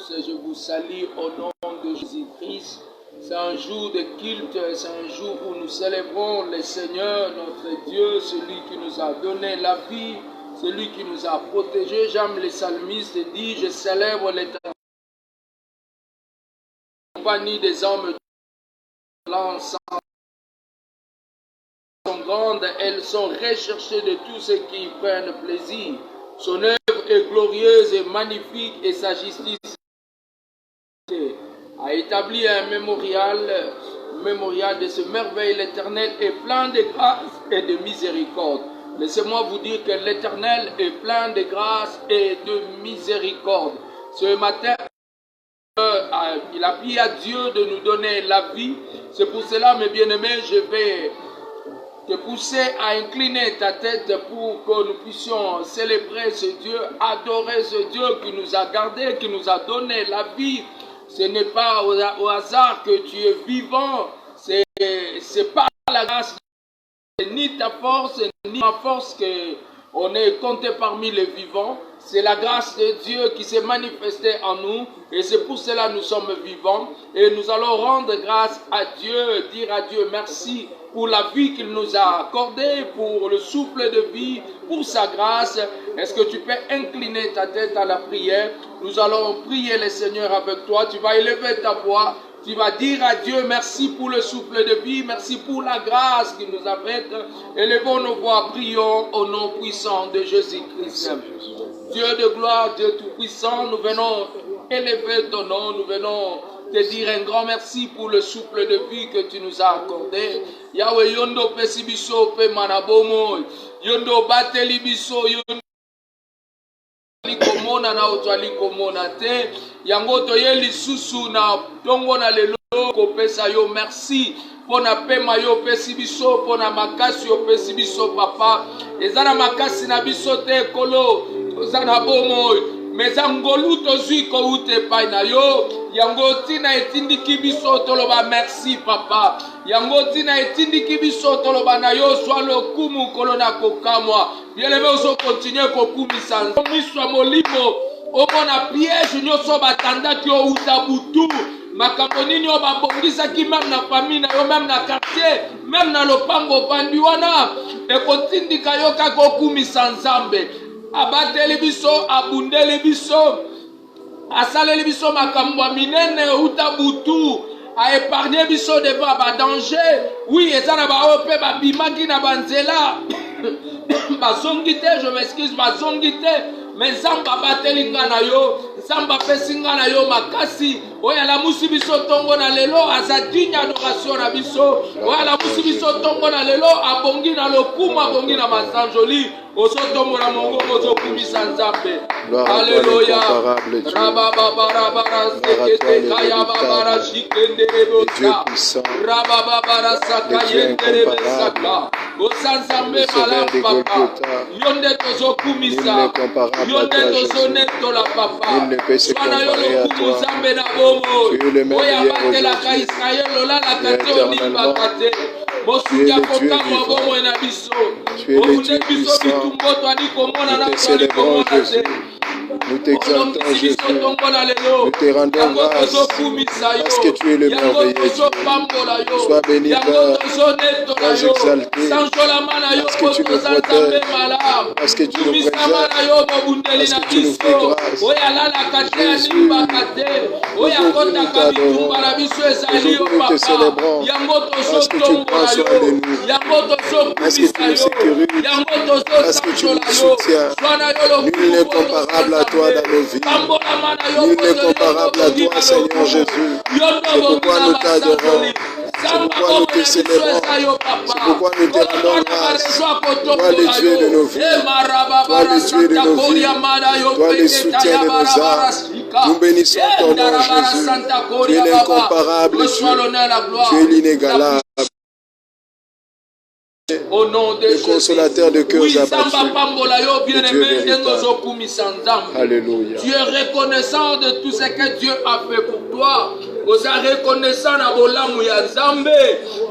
tous, je vous salue au nom de Jésus-Christ. C'est un jour de culte, c'est un jour où nous célébrons le Seigneur, notre Dieu, celui qui nous a donné la vie, celui qui nous a protégés. J'aime les psalmistes dit, je célèbre l'Éternel. Compagnie des hommes de l'ensemble sont grandes, elles sont recherchées de tous ceux qui y prennent plaisir. Son œuvre est glorieuse et magnifique et sa justice a établi un mémorial de ce merveille. L'Éternel est plein de grâce et de miséricorde. Laissez-moi vous dire que l'Éternel est plein de grâce et de miséricorde. Ce matin, il a pris à Dieu de nous donner la vie. C'est pour cela, mes bien-aimés, je vais te pousser à incliner ta tête pour que nous puissions célébrer ce Dieu, adorer ce Dieu qui nous a gardés, qui nous a donné la vie. Ce n'est pas au hasard que tu es vivant, c'est pas la grâce, ni ta force, ni ma force qu'on est compté parmi les vivants. C'est la grâce de Dieu qui s'est manifestée en nous et c'est pour cela que nous sommes vivants. Et nous allons rendre grâce à Dieu, dire à Dieu merci pour la vie qu'il nous a accordée, pour le souffle de vie, pour sa grâce. Est-ce que tu peux incliner ta tête à la prière? Nous allons prier le Seigneur avec toi. Tu vas élever ta voix. Tu vas dire à Dieu merci pour le souffle de vie, merci pour la grâce qu'il nous a faite. Élevons nos voix, prions au nom puissant de Jésus-Christ. Dieu de gloire, Dieu tout-puissant, nous venons élever ton nom, nous venons te dire un grand merci pour le souffle de vie que tu nous as accordé. Yahweh yondo pesibiso pe manabomo, yondo bateli biso, yondo likomona na otwali komona te, yango toye lisusu na tongo na lelo kopesa yo merci. Pona pema yo pesi biso, pona makasi yo pesi biso papa. Ezana makasi na biso te kolo, ozana bomo. Meza ngolu tozui ko ute pai na yo. Yango tina etindiki biso toloba merci papa. Yango tina etindiki biso toloba na yo swalo kumu kolona kokamwa. Bien-aimé ozo continuer kokumisa. Miswa molimo, omona piège nyoso batanda ki o uta butu. Makambo nini o babongisaki même na famille na yo, même na quartier, même na lopango bandi wana ekotindika yo kaka okumisa Nzambe. Abateli biso, abundeli biso, asaleli biso makambo minene uta butu, a épargné biso devant ba danger. Oui, ezana ba ope ba bimaki na banzela. Bazongite, je m'excuse, bazongite. Mais Nzamba bateli nga na yo, Nzamba pesi nga na yo makasi. Oya la musi biso tongo na lelo, azadinya adoration na biso. Oya la musi biso tongo na lelo, abongi na lokuma, abongi na masanjoli. Oso tongo na mongo, oso kumisa Nzambe. Alléluia. Rabababara sekete kaya babara shikende rebosa. Rabababara sakayende rebesaka. Osa Nzambe malam papa. Yonde tozo kumisa. Yonde tozo neto la papa. Swana yo lokumu Nzambe na bomo. Oya bate la ka Israël lola la kate onimba kate. Mosuya kokamwa bomo na biso. Oune biso bitumboto ani komona na kwali komona te. Nous t'exaltons Jésus, nous te rendons grâce parce que tu es le merveilleux Dieu. Sois béni Père, sois exalté parce que tu nous protèges, parce que tu nous préserves, parce que tu nous fais grâce. Jésus, nous t'adorons, aujourd'hui nous te célébrons parce que tu prends soin de nous, parce que tu nous sécurises, parce que tu nous soutiens. Nul n'est comparable à toi dans nos vies. Nul n'est comparable à toi, Seigneur Jésus. C'est pourquoi nous t'adorons. C'est pourquoi nous te célébrons. C'est pourquoi nous te rendons grâce. Toi le Dieu de nos vies. Toi le Dieu de nos vies. Toi le soutien de nos âmes. Nous bénissons ton nom, Jésus. Tu es l'incomparable Dieu. Tu es l'inégalable. Au nom de le consolateur de cœur abattus. Alléluia. Tu es reconnaissant de tout ce que Dieu a fait pour toi. Vous êtes reconnaissant à Bolamu ya Nzambe.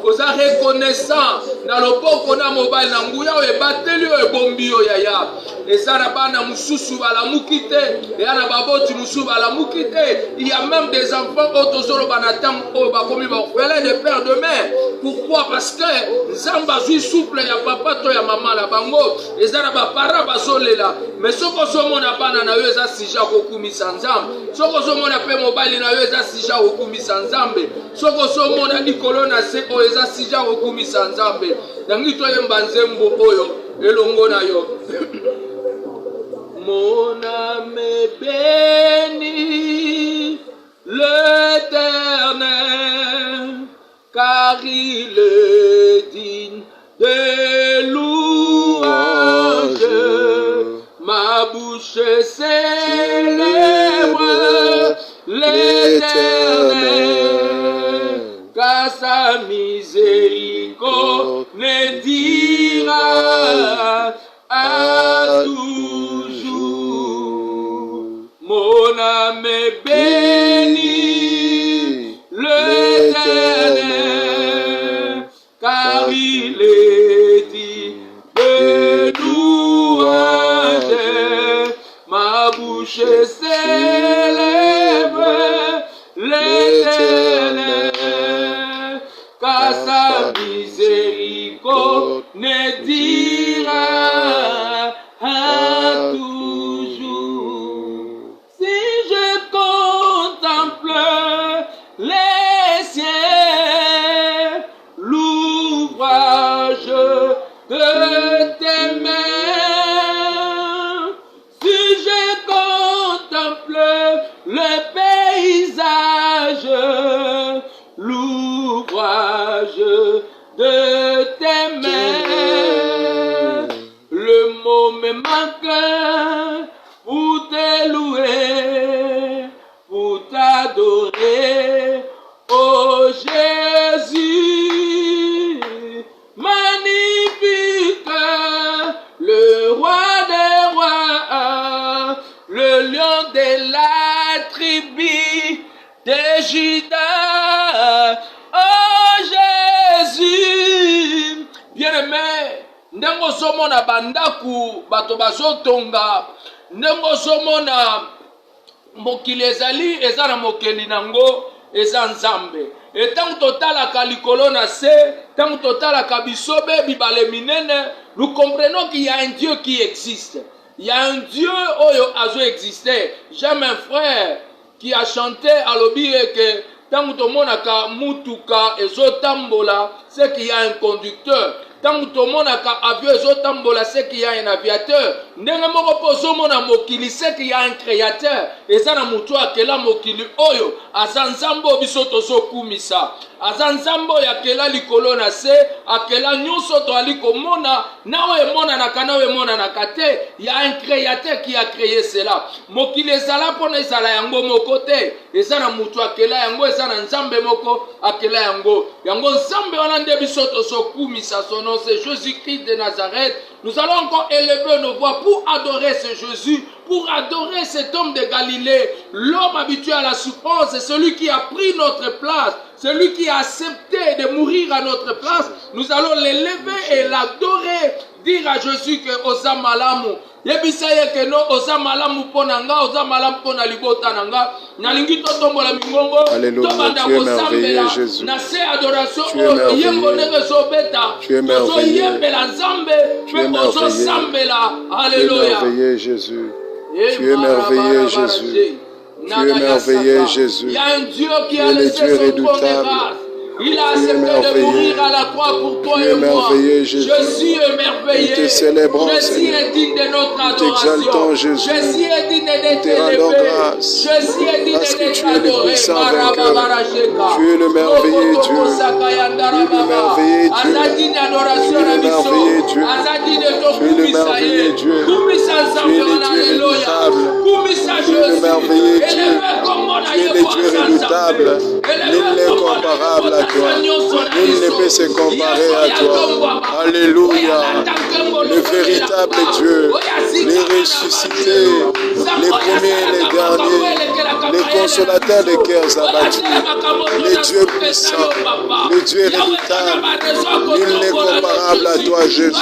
Vous êtes reconnaissant na loboko na mobali na nguya oyo ebateli oyo ebombi oyo yaya eza na bana mosusu balamuki te eya na baboti mosusu balamuki te. Il y a même des enfants oyo tozoloba na ntango oyo bakomi baorphelin de père de mère. Pourquoi? Parce que nzambe azwi souple ya papa to ya mama na bango eza na bapara bazolela. Mais soki ozomona bana na yo eza sija kokumisa nzambe, soki ozomona mpe mobali na yo eza sija kokumisa nzambe, soki ozomona likolo na se oyo eza sija kokumisa nzambe. Yangi toyemba nzembo oyo elongo na yo. Mon âme bénit l'Éternel, car il est digne de louange. Ma bouche célèbre l'Éternel, car sa miséricorde ne dira à toujours. Mon âme bénit l'Éternel, car il est digne de louange. Ma bouche célèbre l'Éternel, car sa miséricorde ne dira à toujours. Si je contemple les cieux, l'ouvrage de tes mains, si je contemple le paysage, l'ouvrage de tes mains, le mot me manque pour te louer, pour t'adorer, oh Jésus, magnifique, le roi des rois, le lion de la tribu de Juda, oh Jésus, bien-aimé. Ndengo somona bandaku bato bazotonga, ndengo somona mokili ezali eza na mokeli nango eza nzambe. Etango totalaka likolo na se, tango totalaka bisobe bibale minene, nous comprenons qu'il y a un Dieu qui existe. Il y a un Dieu oyo azo exister. J'aime un frère qui a chanté à l'obi que tango tomonaka mutuka ezotambola, c'est qu'il y a un conducteur. Tant que monaka avion ezotambola, c'est qu'il y a un aviateur. Ndenge moko pozo mona mokili, c'est qu'il y a un créateur. Et ça na mutu akela mokili oyo azanzambo biso tozo kumisa. Azanzambo yakela likolo na se, akela nyonso to aliko mona, nawe mona nakana we mona nakate. Il y a un créateur qui a créé cela. Mokili ezala pona ezala yango moko te. Et ça na mutu akela yango, et ça na nzambe moko akela yango. Yango nzambe wana nde biso tozo kumisa sono. C'est Jésus-Christ de Nazareth. Nous allons encore élever nos voix pour adorer ce Jésus, pour adorer cet homme de Galilée, l'homme habitué à la souffrance, c'est celui qui a pris notre place, celui qui a accepté de mourir à notre place. Nous allons l'élever et l'adorer, dire à Jésus que oza malamu. Yebisaye ke no oza malamu ponanga, oza malamu pona libota nanga. Nalingi to tombola mingongo, to banda ko sambela. Na se adoration o yembo nenge so beta. Ozo yembela nzambe, pe ozo sambela. Alléluia. Tu es merveilleux Jésus. Tu es merveilleux Jésus. Tu es merveilleux Jésus. Il y a un Dieu qui a laissé son trône de grâce. Il a accepté de mourir à la croix pour toi et moi. Jésus est merveilleux. Nous te célébrons, Jésus est digne de notre adoration. Jésus. Jésus est digne d'être élevé. Jésus est digne d'être adoré. Tu es le merveilleux Dieu. Tu es le merveilleux Dieu. Tu es le merveilleux Dieu. Tu es le merveilleux Dieu. Tu es le merveilleux Dieu. Tu es le Dieu redoutable. Nul n'est comparable à toi. Nul ne peut se comparer à toi. Alléluia. Le véritable Dieu, les ressuscités, les premiers et les derniers, les consolateur des cœurs abattus, le Dieu puissant, le Dieu redoutable. Nul n'est comparable à toi, Jésus.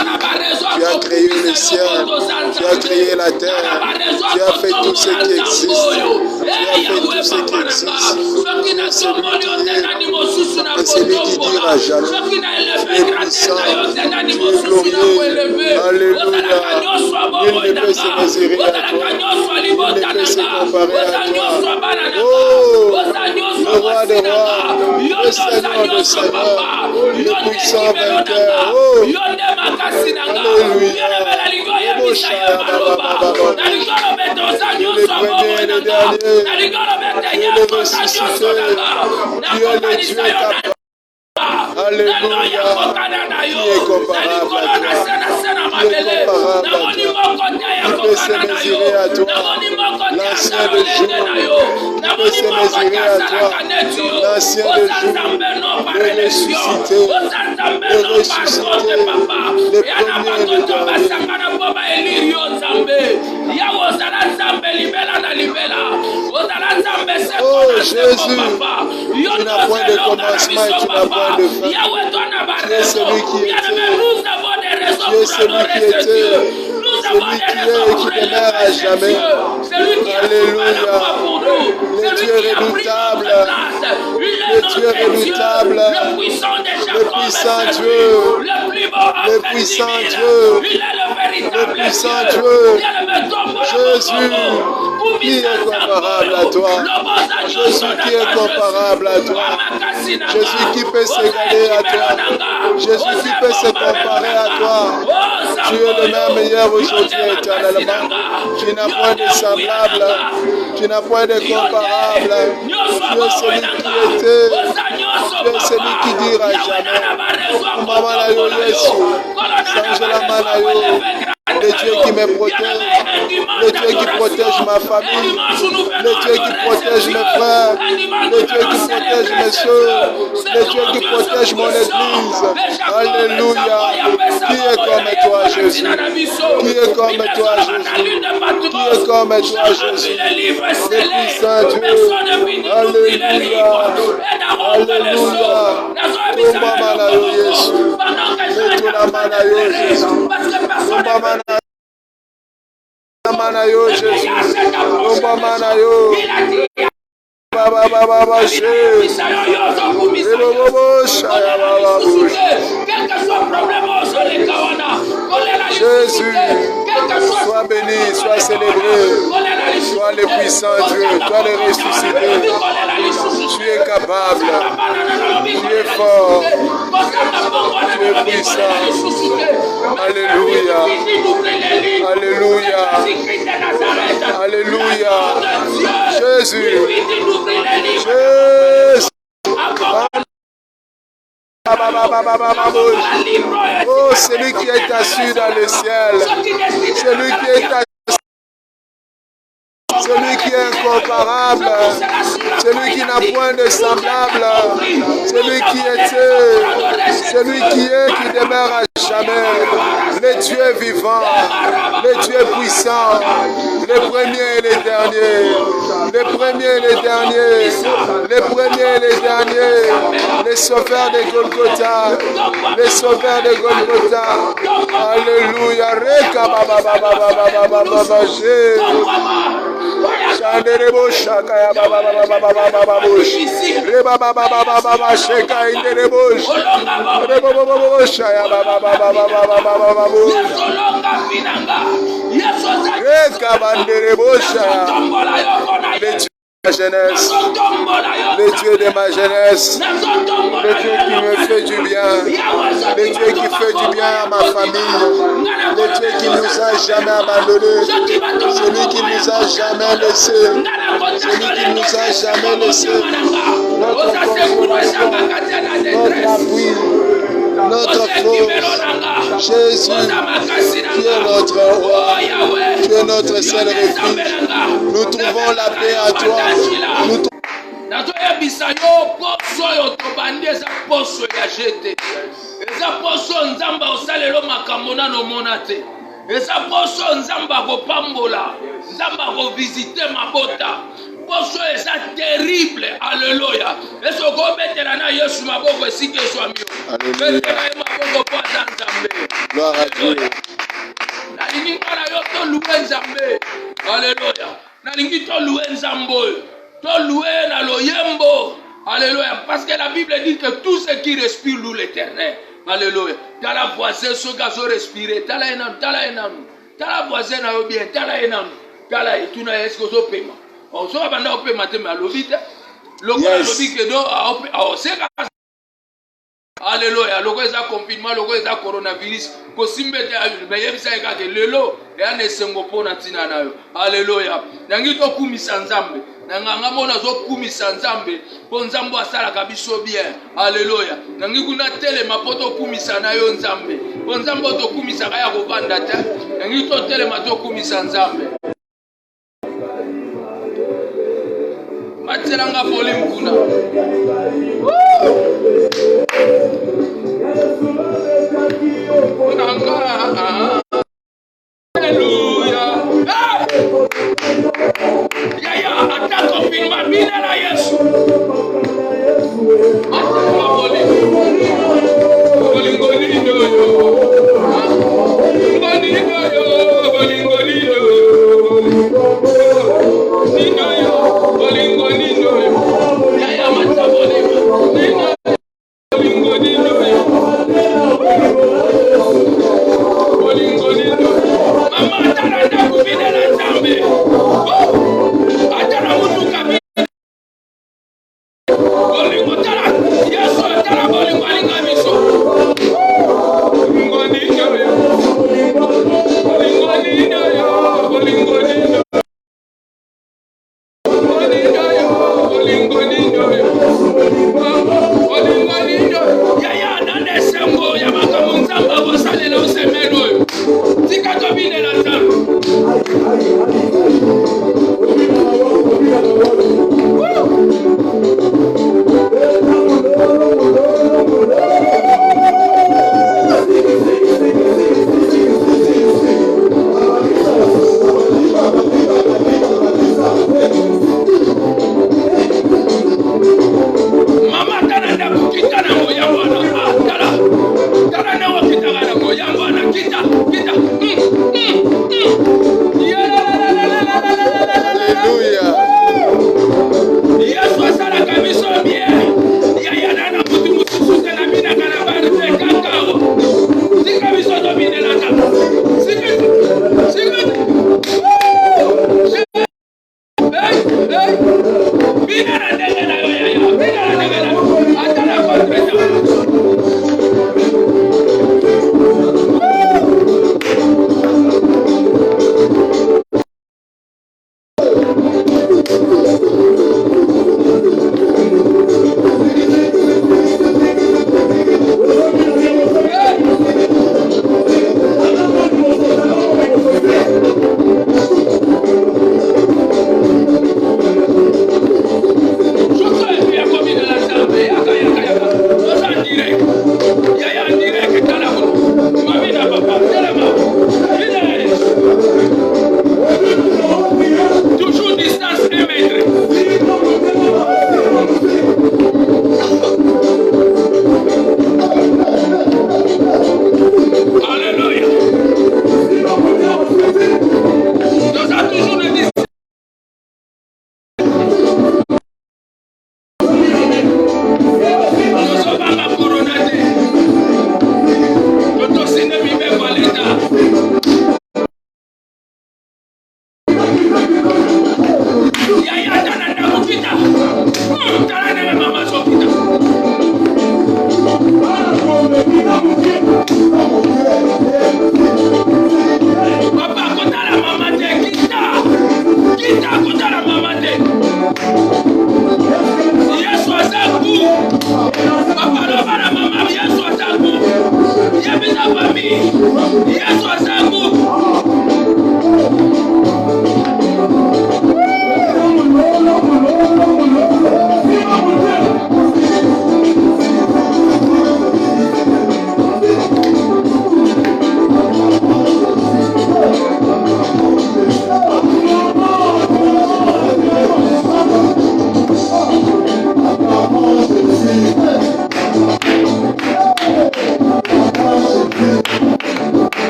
Tu as créé le ciel, tu as créé la terre, tu as fait tout ce qui existe. Tu as fait tout ce qui existe. Et celui qui dira jamais, tu es puissant, tu es glorieux. Alléluia. Nul ne peut se mesurer à toi. Nul ne peut se comparer à toi. Oh, le roi des rois, le Seigneur des seigneurs, le puissant vainqueur. Oh, alléluia. Le premier et le dernier, tu es le ressuscité, tu es le Dieu capable. Alléluia. Qui est comparable à toi? Qui est comparable à toi? Qui peut se mesurer à toi? L'ancien de jours. Qui peut se mesurer à toi? L'ancien de jours. Le ressuscité. Le ressuscité. Le premier et le dernier. Oh Jésus, tu n'as point de commencement et tu n'as point de fin. Tu es celui qui était, tu es celui qui était, celui qui est et qui demeure à jamais. Alléluia. Le Dieu redoutable, le Dieu redoutable, le puissant Dieu, le puissant Dieu, le puissant Dieu. Jésus, qui est comparable à toi? Jésus qui est comparable à toi? Jésus qui peut s'égaler à toi? Jésus qui peut se comparer à toi? Tu es le même hier, aujourd'hui et éternellement. Tu n'as point de semblable, tu n'as point de comparable. Tu es celui qui était, tu es celui qui dira jamais. Maman la yo Yesu, change la manayo. Le Dieu qui me protège, le Dieu qui protège ma famille, le Dieu qui protège mes frères, le Dieu qui protège mes soeurs, le Dieu qui protège mon église. Alléluia. Qui est comme toi, Jésus? Qui est comme toi, Jésus? Qui est comme toi, Jésus? Le puissant Dieu. Alléluia. Alléluia. Tomba manayo Yesu. Metula manayo Jésus. Tomba manayo Jésus. Tomba manayo. Baba baba baba she. Jésus, sois béni, sois célébré, sois le puissant Dieu, toi le ressuscité. Tu es capable, tu es fort, tu es puissant. Alléluia, alléluia, alléluia. Jésus, Jésus. Oh, celui qui est assis dans le ciel, celui qui est assis, celui qui est incomparable, celui qui n'a point de semblable, celui qui était, celui qui est, qui demeure à jamais, le Dieu vivant, le Dieu puissant, le premier et le dernier, le premier et le dernier, le premier et le dernier, les sauveurs de Golgotha, les sauveurs de Golgotha. Alléluia. Reka baba baba baba baba baba she. Chanderebo shaka ya baba baba baba baba bush. Reba baba baba baba sheka inderebo. Reba baba baba shaya baba baba baba baba bush. Reka banderebo shaya. Ma jeunesse, le Dieu de ma jeunesse, le Dieu qui me fait du bien, le Dieu qui fait du bien à ma famille, le Dieu qui nous a jamais abandonnés, celui qui nous a jamais laissés, celui qui nous a jamais laissés, notre consolation, notre appui, notre force. Jésus, tu es notre roi, tu es notre seul refuge. Nous trouvons la paix à toi. Nazoyebisa yo poso yo tobandi eza poso ya jete. Eza poso nzamba osalelo makambo nano mona te. Eza poso nzamba kopambola, nzamba ko visiter mabota. Poso eza terrible. Alléluia. Et ce qu'on met dans la Yesu maboko si que soit mieux. Alléluia. Gloire à Dieu. Alléluia. Parce que la Bible dit que tout ce qui respire loue l'Éternel. Alléluia. T'as la voisin, ce gars respirer. T'as la enam. T'as la voisin, bien. T'as la enam. T'as la et tu n'as est-ce que ça paiement. On se va maintenant au paiement, mais à l'obite. Le gars à l'obite que non, c'est Alléluia. Le gars est à confinement, le gars est à coronavirus. Kosimbe mais il y a des lelo et un esengopo na tina nayo. Alléluia. Nangito kumisa nzambe. Nanganga mona zo kumisa nzambe. Po nzambo asala kabiso bien. Alléluia. Nangikuna tele mapoto kumisa nayo nzambe. Po nzambo to kumisa kaya kovanda te. Nangito tele mato kumisa nzambe. Materanga poli mkuna. Alléluia. Yaya, attaque confinement, mine la Yesu.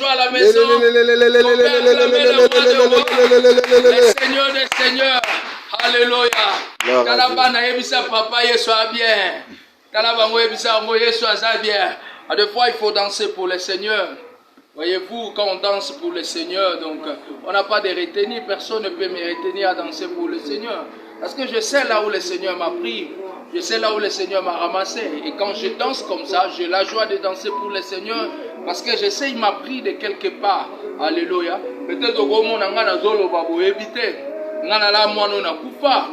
joie à la maison. On peut acclamer le roi des rois, le Seigneur des seigneurs. Alléluia. Talabana yebisa papa Yesu a bien. Talabango yebisa ngo Yesu a bien. À deux fois il faut danser pour le Seigneur. Voyez-vous, quand on danse pour le Seigneur, donc on n'a pas de retenir, personne ne peut me retenir à danser pour le Seigneur. Parce que je sais là où le Seigneur m'a pris, je sais là où le Seigneur m'a ramassé. Et quand je danse comme ça, j'ai la joie de danser pour le Seigneur, parce que je sais il m'a pris de quelque part. Alléluia. Peut-être que mon angana zolo babo éviter. Ngana la moano na kufa.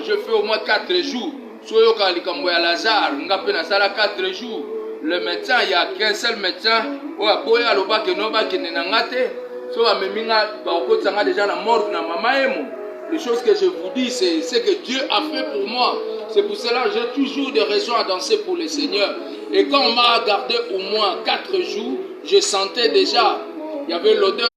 Je fais au moins 4 jours. Soyoka likambo ya Lazare, ngape na sala 4 jours. Le médecin, il n'y a qu'un seul médecin. Déjà la mort na mama. Les choses que je vous dis, c'est ce que Dieu a fait pour moi. C'est pour cela que j'ai toujours des raisons à danser pour le Seigneur. Et quand on m'a gardé au moins 4 jours, je sentais déjà, il y avait l'odeur,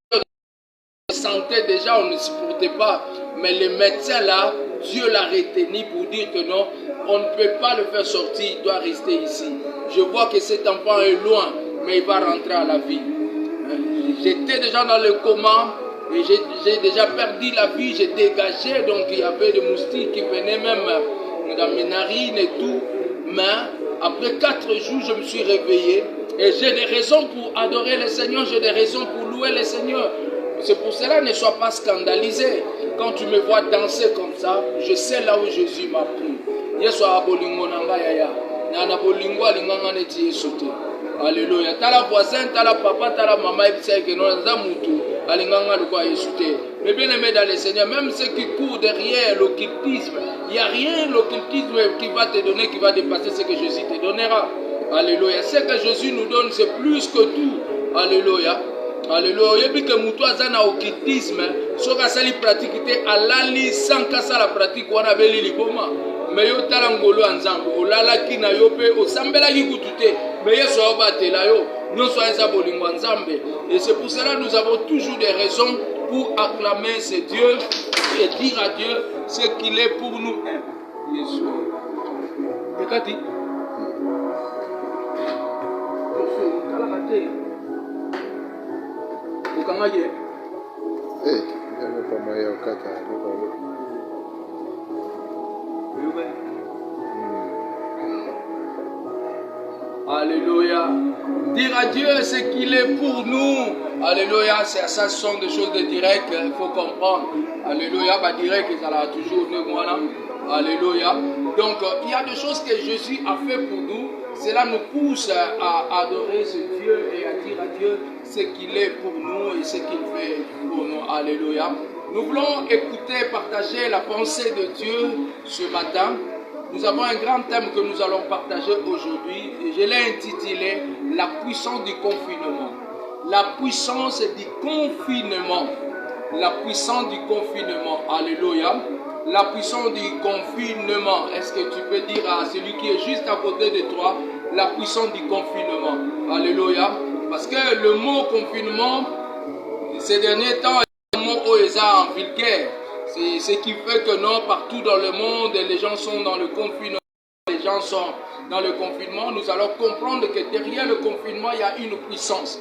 je sentais déjà, on ne supportait pas. Mais le médecin là, Dieu l'a retenu pour dire que non, on ne peut pas le faire sortir, il doit rester ici. Je vois que cet enfant est loin, mais il va rentrer à la vie. J'étais déjà dans le coma, et j'ai déjà perdu la vie, j'ai dégagé, donc il y avait des moustiques qui venaient même dans mes narines et tout. Mais après 4 jours, je me suis réveillé, et j'ai des raisons pour adorer le Seigneur, j'ai des raisons pour louer le Seigneur. C'est pour cela, ne sois pas scandalisé. Quand tu me vois danser comme ça, je sais là où Jésus m'a pris. Alléluia. T'as la voisin, t'as la papa, t'as la maman, mais bien aimé dans le Seigneur, même ceux qui courent derrière l'occultisme, il n'y a rien l'occultisme qui va te donner, qui va dépasser ce que Jésus te donnera. Alléluia. Ce que Jésus nous donne, c'est plus que tout. Alléluia. Alléluia. Et puis que Moutoua Zana occultisme, ce que ça lui pratique, alali sans que ça la pratique, on avait l'iboma. Mais yo talangolo ensemble, olala ki na yo pe osambela ki kutute, mais yeso abatela yo, nous soyons eza bolingo ensemble. Et c'est pour cela que nous avons toujours des raisons pour acclamer ce Dieu et dire à Dieu ce qu'il est pour nous. Yesu. Ekati. Okangaye. Eh, y'a pas moyen au kata. Alléluia. Dire à Dieu ce qu'il est pour nous. Alléluia. C'est ça, ce sont des choses de direct. Il faut comprendre. Alléluia. Bah, direct, ça l'a toujours de moi là. Alléluia. Donc, il y a des choses que Jésus a fait pour nous. Cela nous pousse à adorer ce Dieu et à dire à Dieu ce qu'il est pour nous et ce qu'il fait pour nous. Alléluia. Nous voulons écouter, partager la pensée de Dieu ce matin. Nous avons un grand thème que nous allons partager aujourd'hui. Et je l'ai intitulé « La puissance du confinement ». La puissance du confinement. La puissance du confinement. Alléluia. La puissance du confinement. Est-ce que tu peux dire à celui qui est juste à côté de toi, la puissance du confinement. Alléluia. Parce que le mot confinement, ces derniers temps, est un mot en vulgaire. C'est ce qui fait que non, partout dans le monde, les gens sont dans le confinement. Les gens sont dans le confinement. Nous allons comprendre que derrière le confinement, il y a une puissance.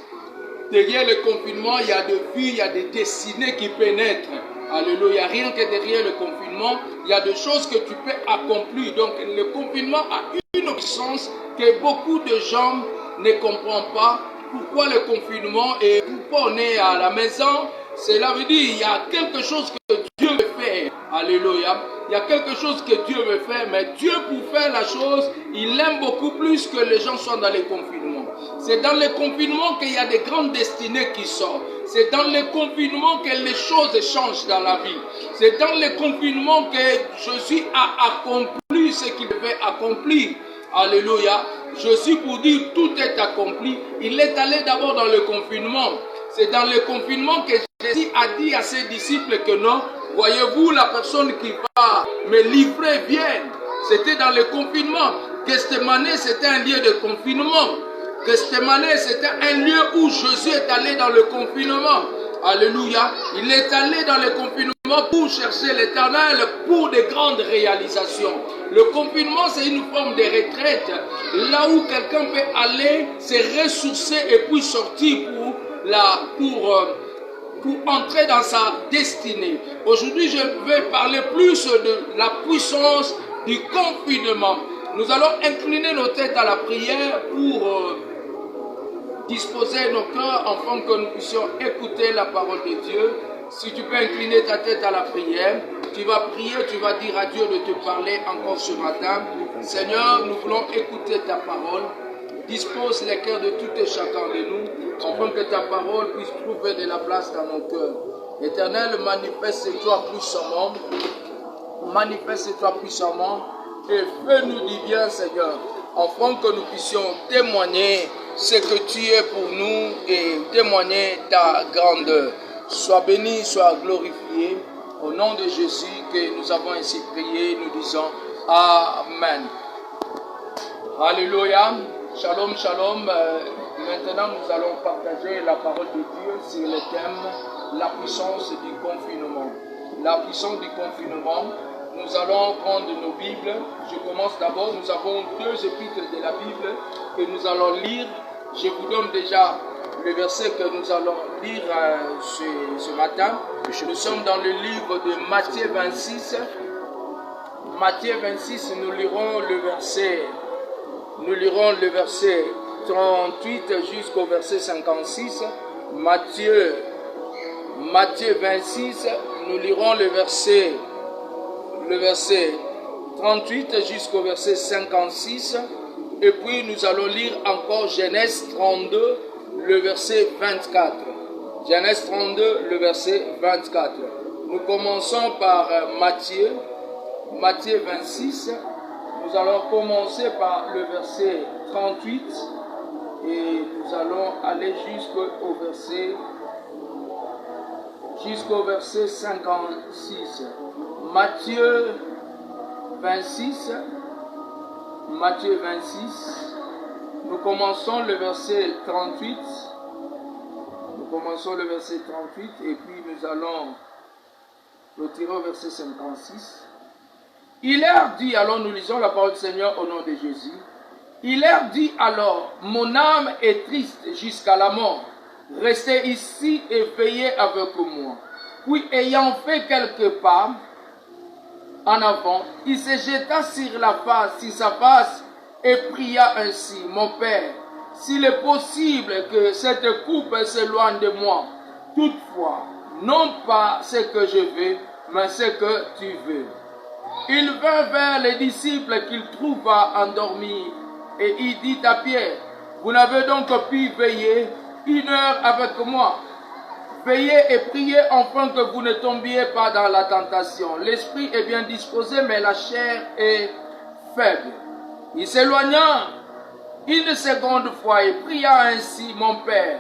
Derrière le confinement, il y a des vies, il y a des destinées qui pénètrent. Alléluia. Rien que derrière le confinement, il y a des choses que tu peux accomplir. Donc le confinement a une puissance que beaucoup de gens ne comprennent pas. Pourquoi le confinement et pourquoi on est à la maison? Cela veut dire qu'il y a quelque chose que Dieu veut faire. Alléluia. Il y a quelque chose que Dieu veut faire, mais Dieu pour faire la chose, il aime beaucoup plus que les gens soient dans le confinement. C'est dans le confinement qu'il y a des grandes destinées qui sortent. C'est dans le confinement que les choses changent dans la vie. C'est dans le confinement que Jésus a accompli ce qu'il devait accomplir. Alléluia. Jésus pour dire tout est accompli. Il est allé d'abord dans le confinement. C'est dans le confinement que Jésus a dit à ses disciples que non, voyez-vous la personne qui va me livrer vienne. C'était dans le confinement. Gethsemane, c'était un lieu de confinement. Gethsemane, c'était un lieu où Jésus est allé dans le confinement. Alléluia. Il est allé dans le confinement pour chercher l'Éternel pour de grandes réalisations. Le confinement, c'est une forme de retraite, là où quelqu'un peut aller se ressourcer et puis sortir pour entrer dans sa destinée. Aujourd'hui, je vais parler plus de la puissance du confinement. Nous allons incliner nos têtes à la prière pour disposer nos cœurs afin que nous puissions écouter la parole de Dieu. Si tu peux incliner ta tête à la prière, tu vas prier, tu vas dire à Dieu de te parler encore ce matin. Seigneur, nous voulons écouter ta parole. Dispose les cœurs de tout et chacun de nous, afin que ta parole puisse trouver de la place dans nos cœurs. Éternel, manifeste-toi puissamment. Manifeste-toi puissamment et fais-nous du bien, Seigneur, afin que nous puissions témoigner ce que tu es pour nous et témoigner ta grandeur. Sois béni, sois glorifié. Au nom de Jésus que nous avons ainsi prié, nous disons Amen. Alléluia. Shalom, shalom. Maintenant, nous allons partager la parole de Dieu sur le thème la puissance du confinement. La puissance du confinement. Nous allons prendre nos Bibles. Je commence d'abord. Nous avons 2 épîtres de la Bible que nous allons lire. Je vous donne déjà le verset que nous allons lire ce matin. Nous sommes dans le livre de Matthieu 26. Matthieu 26, nous lirons le verset 38 jusqu'au verset 56. Matthieu 26, nous lirons le verset 38 jusqu'au verset 56. Et puis nous allons lire encore Genèse 32, le verset 24. Genèse 32, le verset 24. Nous commençons par Matthieu 26. Nous allons commencer par le verset 38 et nous allons aller jusqu'au verset 56. Matthieu 26. Nous commençons le verset 38. Et puis nous allons retirer au verset 56. Il leur dit, alors nous lisons la parole du Seigneur au nom de Jésus. Il leur dit alors, mon âme est triste jusqu'à la mort. Restez ici et veillez avec moi. Puis ayant fait quelques pas en avant, il se jeta sur sa face et pria ainsi, mon Père, s'il est possible que cette coupe s'éloigne de moi, toutefois, non pas ce que je veux, mais ce que tu veux. Il vint vers les disciples qu'il trouva endormis et il dit à Pierre, vous n'avez donc pu veiller 1 heure avec moi. Veillez et priez afin que vous ne tombiez pas dans la tentation. L'esprit est bien disposé, mais la chair est faible. Il s'éloigna 1 seconde fois et pria ainsi, mon Père,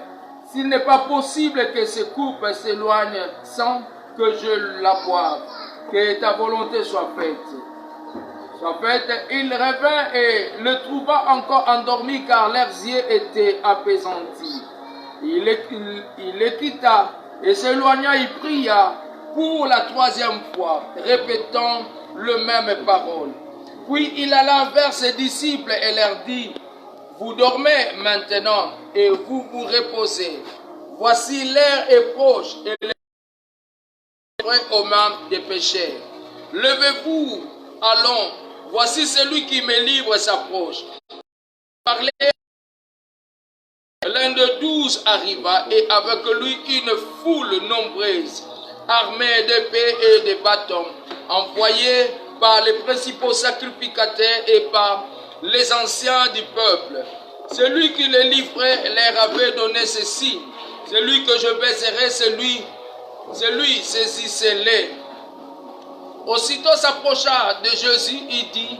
s'il n'est pas possible que ce coupe s'éloigne sans que je la boive, que ta volonté soit faite. Il revint et le trouva encore endormi car leurs yeux étaient apaisantis. Il les quitta et s'éloigna, il pria pour la 3e fois, répétant le même parole. Puis il alla vers ses disciples et leur dit, vous dormez maintenant et vous vous reposez. Voici l'heure est proche et l'heure aux mains des pécheurs. Levez-vous, allons, voici celui qui me livre s'approche. Parlez. L'un de 12 arriva et avec lui une foule nombreuse, armée d'épées et de bâtons, envoyés par les principaux sacrificateurs et par les anciens du peuple. Celui qui les livrait leur avait donné ceci, celui que je baiserai, celui saisissez-les. Aussitôt s'approcha de Jésus, il dit,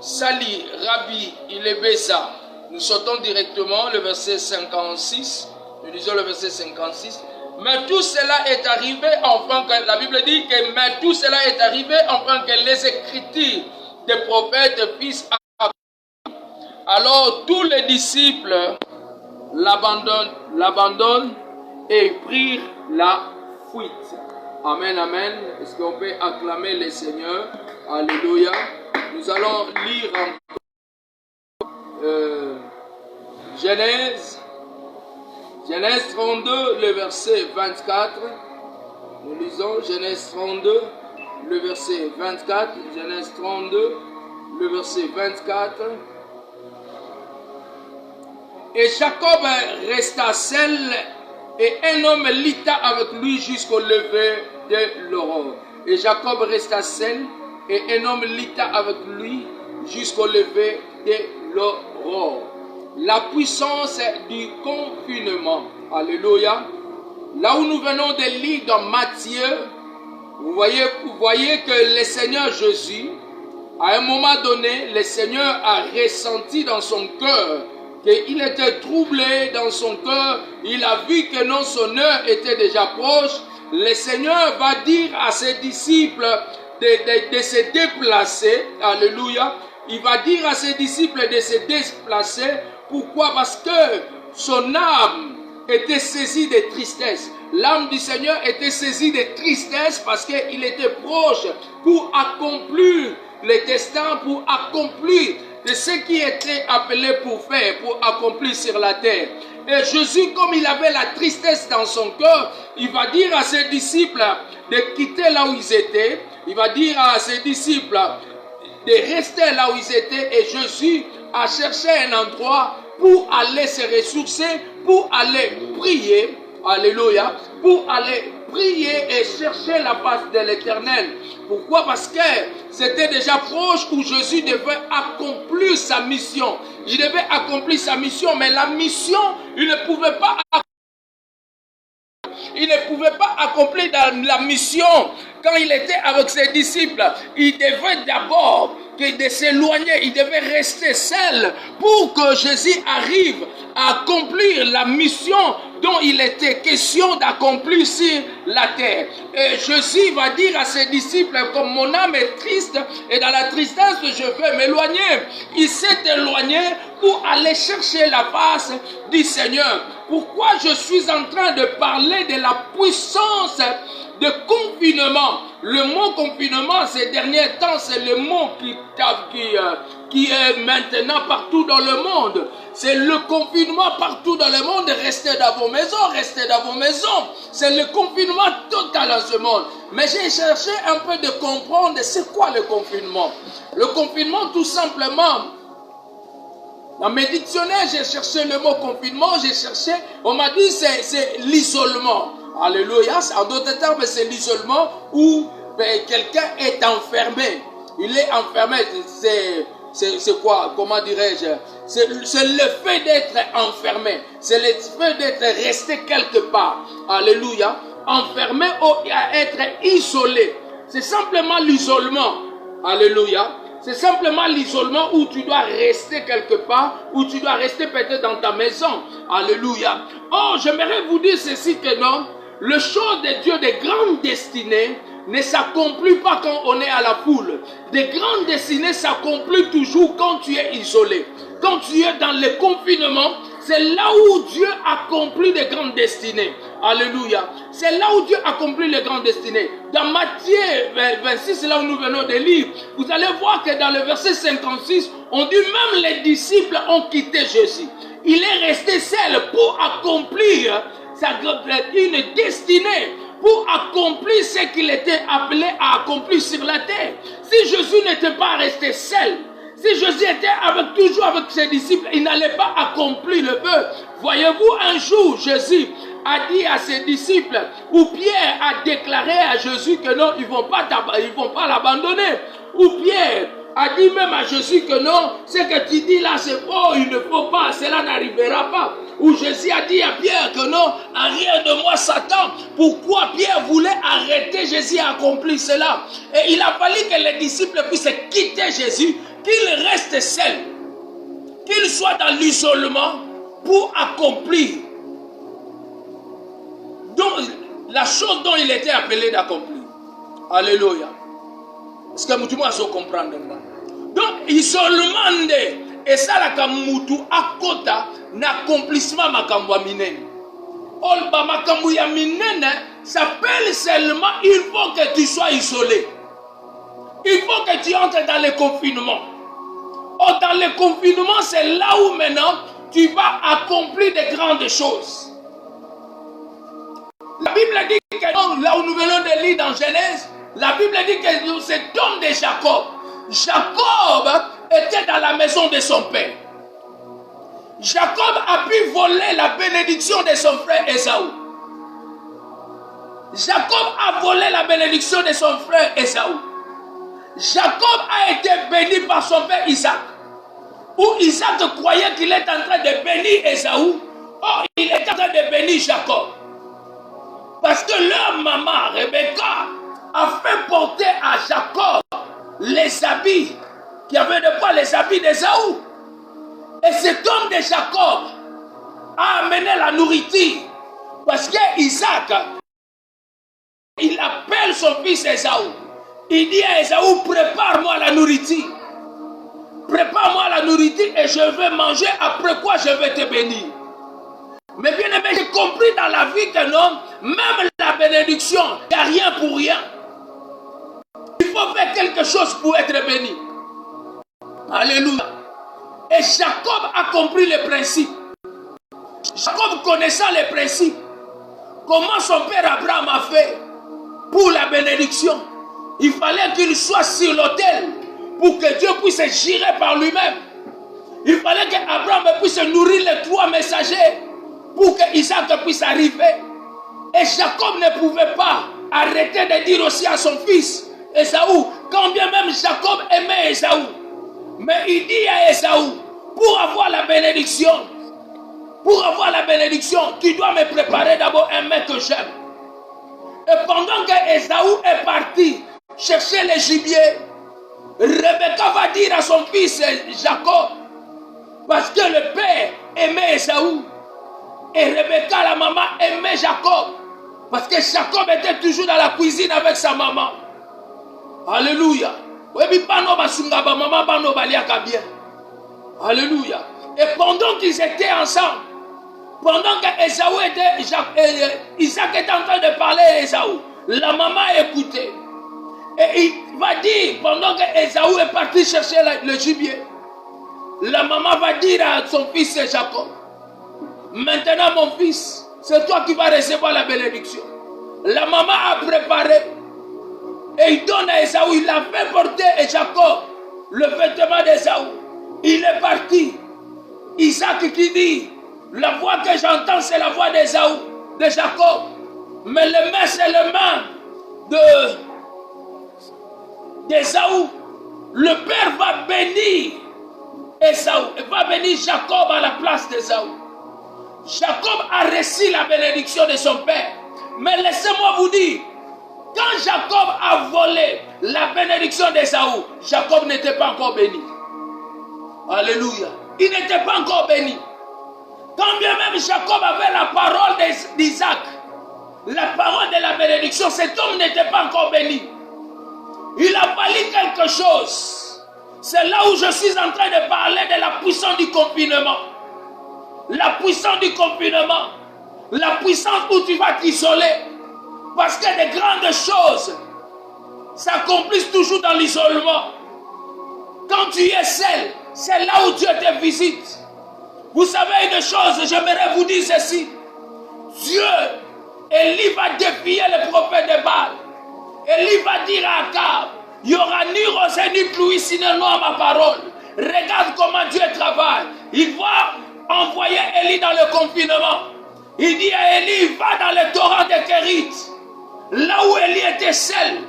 Sali, Rabbi, il les baisa. Nous sautons directement le verset 56. Nous lisons le verset 56. Mais tout cela est arrivé afin que, la Bible dit que mais tout cela est arrivé afin que les écritures des prophètes puissent accomplir. Alors tous les disciples l'abandonnent et prirent la fuite. Amen, amen. Est-ce qu'on peut acclamer le Seigneur? Alléluia. Nous allons lire Genèse 32, le verset 24. Nous lisons Genèse 32, le verset 24. Genèse 32, le verset 24. Et Jacob resta seul, et un homme lutta avec lui jusqu'au lever de l'aurore. Et Jacob resta seul, et un homme lutta avec lui jusqu'au lever de l'aurore. La puissance du confinement. Alléluia. Là où nous venons de lire dans Matthieu, vous voyez que le Seigneur Jésus, à un moment donné, le Seigneur a ressenti dans son cœur qu'il était troublé dans son cœur. Il a vu que non, son heure était déjà proche. Le Seigneur va dire à ses disciples de se déplacer. Alléluia. Il va dire à ses disciples de se déplacer. Pourquoi? Parce que son âme était saisie de tristesse. L'âme du Seigneur était saisie de tristesse parce qu'il était proche pour accomplir le destin, pour accomplir de ce qui était appelé pour faire, pour accomplir sur la terre. Et Jésus, comme il avait la tristesse dans son cœur, il va dire à ses disciples de quitter là où ils étaient. Il va dire à ses disciples de rester là où ils étaient. Et Jésus a cherché un endroit pour aller se ressourcer, pour aller prier. Alléluia. Pour aller prier et chercher la face de l'Éternel. Pourquoi? Parce que c'était déjà proche où Jésus devait accomplir sa mission. Il devait accomplir sa mission, mais la mission, il ne pouvait pas accomplir la mission quand il était avec ses disciples. Il devait d'abord de s'éloigner, il devait rester seul pour que Jésus arrive à accomplir la mission dont il était question d'accomplir sur la terre. Et Jésus va dire à ses disciples, comme mon âme est triste et dans la tristesse je vais m'éloigner. Il s'est éloigné pour aller chercher la face du Seigneur. Pourquoi je suis en train de parler de la puissance de confinement? Le mot confinement, ces derniers temps, c'est le mot qui est maintenant partout dans le monde. C'est le confinement partout dans le monde. Restez dans vos maisons, restez dans vos maisons. C'est le confinement total dans ce monde. Mais j'ai cherché un peu de comprendre c'est quoi le confinement. Le confinement, tout simplement, dans mes dictionnaires, j'ai cherché le mot confinement, on m'a dit c'est l'isolement. Alléluia. En d'autres termes, c'est l'isolement où quelqu'un est enfermé. Il est enfermé. C'est quoi? Comment dirais-je? C'est le fait d'être enfermé. C'est le fait d'être resté quelque part. Alléluia. Enfermé ou à être isolé. C'est simplement l'isolement. Alléluia. C'est simplement l'isolement où tu dois rester quelque part, où tu dois rester peut-être dans ta maison. Alléluia. Oh, j'aimerais vous dire ceci que non. Le chose de Dieu, des grandes destinées, ne s'accomplit pas quand on est à la foule. Des grandes destinées s'accomplissent toujours quand tu es isolé. Quand tu es dans le confinement, c'est là où Dieu accomplit des grandes destinées. Alléluia. C'est là où Dieu accomplit les grandes destinées. Dans Matthieu 26, là où nous venons de lire, vous allez voir que dans le verset 56, on dit même les disciples ont quitté Jésus. Il est resté seul pour accomplir une destinée, pour accomplir ce qu'il était appelé à accomplir sur la terre. Si Jésus n'était pas resté seul, si Jésus était toujours avec ses disciples, il n'allait pas accomplir le vœu. Voyez-vous, un jour, Jésus a dit à ses disciples, ou Pierre a déclaré à Jésus que non, ils ne vont pas l'abandonner. Ou Pierre a dit même à Jésus que non, ce que tu dis là, c'est faux, il ne faut pas, cela n'arrivera pas. Où Jésus a dit à Pierre que non, arrière de moi Satan. Pourquoi Pierre voulait arrêter Jésus à accomplir cela? Et il a fallu que les disciples puissent quitter Jésus, qu'il reste seul, qu'il soit dans l'isolement pour accomplir la chose dont il était appelé d'accomplir. Alléluia. Est-ce que tu m'as comprendre? Donc, isolement et ça la kamutu akota n'accomplissement makambo minene. s'appelle seulement il faut que tu sois isolé. Il faut que tu entres dans le confinement. Or, dans le confinement, c'est là où maintenant tu vas accomplir de grandes choses. La Bible dit que là où nous venons de lire dans Genèse, la Bible dit que cet homme de Jacob, Jacob était dans la maison de son père. Jacob a pu voler la bénédiction de son frère Ésaü. Jacob a volé la bénédiction de son frère Ésaü. Jacob a été béni par son père Isaac. Où Isaac croyait qu'il est en train de bénir Ésaü. Or, il est en train de bénir Jacob. Parce que leur maman, Rebecca, a fait porter à Jacob les habits qui avaient de quoi les habits d'Ésaü. Et cet homme de Jacob a amené la nourriture. Parce que Isaac, il appelle son fils Ésaü. Il dit à Ésaü, prépare-moi la nourriture. Prépare-moi la nourriture et je vais manger, après quoi je vais te bénir. Mais bien aimé, j'ai compris dans la vie que non, même la bénédiction, il n'y a rien pour rien. Il faut faire quelque chose pour être béni. Alléluia. Et Jacob a compris le principe. Jacob connaissant les principes, comment son père Abraham a fait pour la bénédiction. Il fallait qu'il soit sur l'autel pour que Dieu puisse gérer par lui-même. Il fallait qu'Abraham puisse nourrir les 3 messagers pour que Isaac puisse arriver. Et Jacob ne pouvait pas arrêter de dire aussi à son fils Ésaü, quand bien même Jacob aimait Ésaü. Mais il dit à Ésaü, pour avoir la bénédiction, tu dois me préparer d'abord un mec que j'aime. Et pendant que Ésaü est parti chercher les gibiers, Rebecca va dire à son fils Jacob, parce que le père aimait Ésaü, et Rebecca, la maman, aimait Jacob, parce que Jacob était toujours dans la cuisine avec sa maman. Alléluia. Alléluia. Et pendant qu'ils étaient ensemble, pendant que Isaac était en train de parler à Ésaü, la maman écoutait. Et il va dire, pendant que Ésaü est parti chercher le gibier, la maman va dire à son fils Jacob, maintenant mon fils, c'est toi qui vas recevoir la bénédiction. La maman a préparé et il donne à Ésaü, il a fait porter à Jacob le vêtement d'Ésaü. Il est parti. Isaac qui dit, la voix que j'entends c'est la voix d'Ésaü, de Jacob. Mais le main c'est le main d'Ésaü. Le père va bénir Ésaü, va bénir Jacob à la place d'Ésaü. Jacob a reçu la bénédiction de son père. Mais laissez-moi vous dire, quand Jacob a volé la bénédiction d'Ésaü, Jacob n'était pas encore béni. Alléluia. Il n'était pas encore béni. Quand bien même Jacob avait la parole d'Isaac, la parole de la bénédiction, cet homme n'était pas encore béni. Il a fallu quelque chose. C'est là où je suis en train de parler de la puissance du confinement. La puissance du confinement. La puissance où tu vas t'isoler. Parce que de grandes choses s'accomplissent toujours dans l'isolement. Quand tu es seul, c'est là où Dieu te visite. Vous savez une chose, j'aimerais vous dire ceci. Dieu, Élie va défier le prophète de Baal. Élie va dire à Akab, il n'y aura ni rosée ni pluie sinon à ma parole. Regarde comment Dieu travaille. Il va envoyer Élie dans le confinement. Il dit à Élie, va dans le torrent de Kérit. Là où Élie était seul,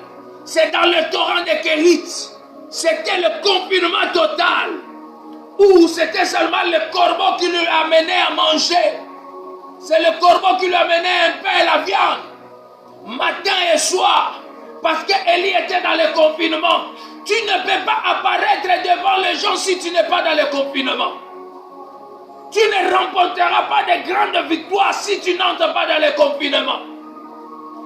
c'est dans le torrent de Kérit. C'était le confinement total. Où c'était seulement le corbeau qui lui amenait à manger. C'est le corbeau qui lui amenait un pain et la viande. Matin et soir. Parce qu'Élie était dans le confinement. Tu ne peux pas apparaître devant les gens si tu n'es pas dans le confinement. Tu ne remporteras pas de grandes victoires si tu n'entres pas dans le confinement.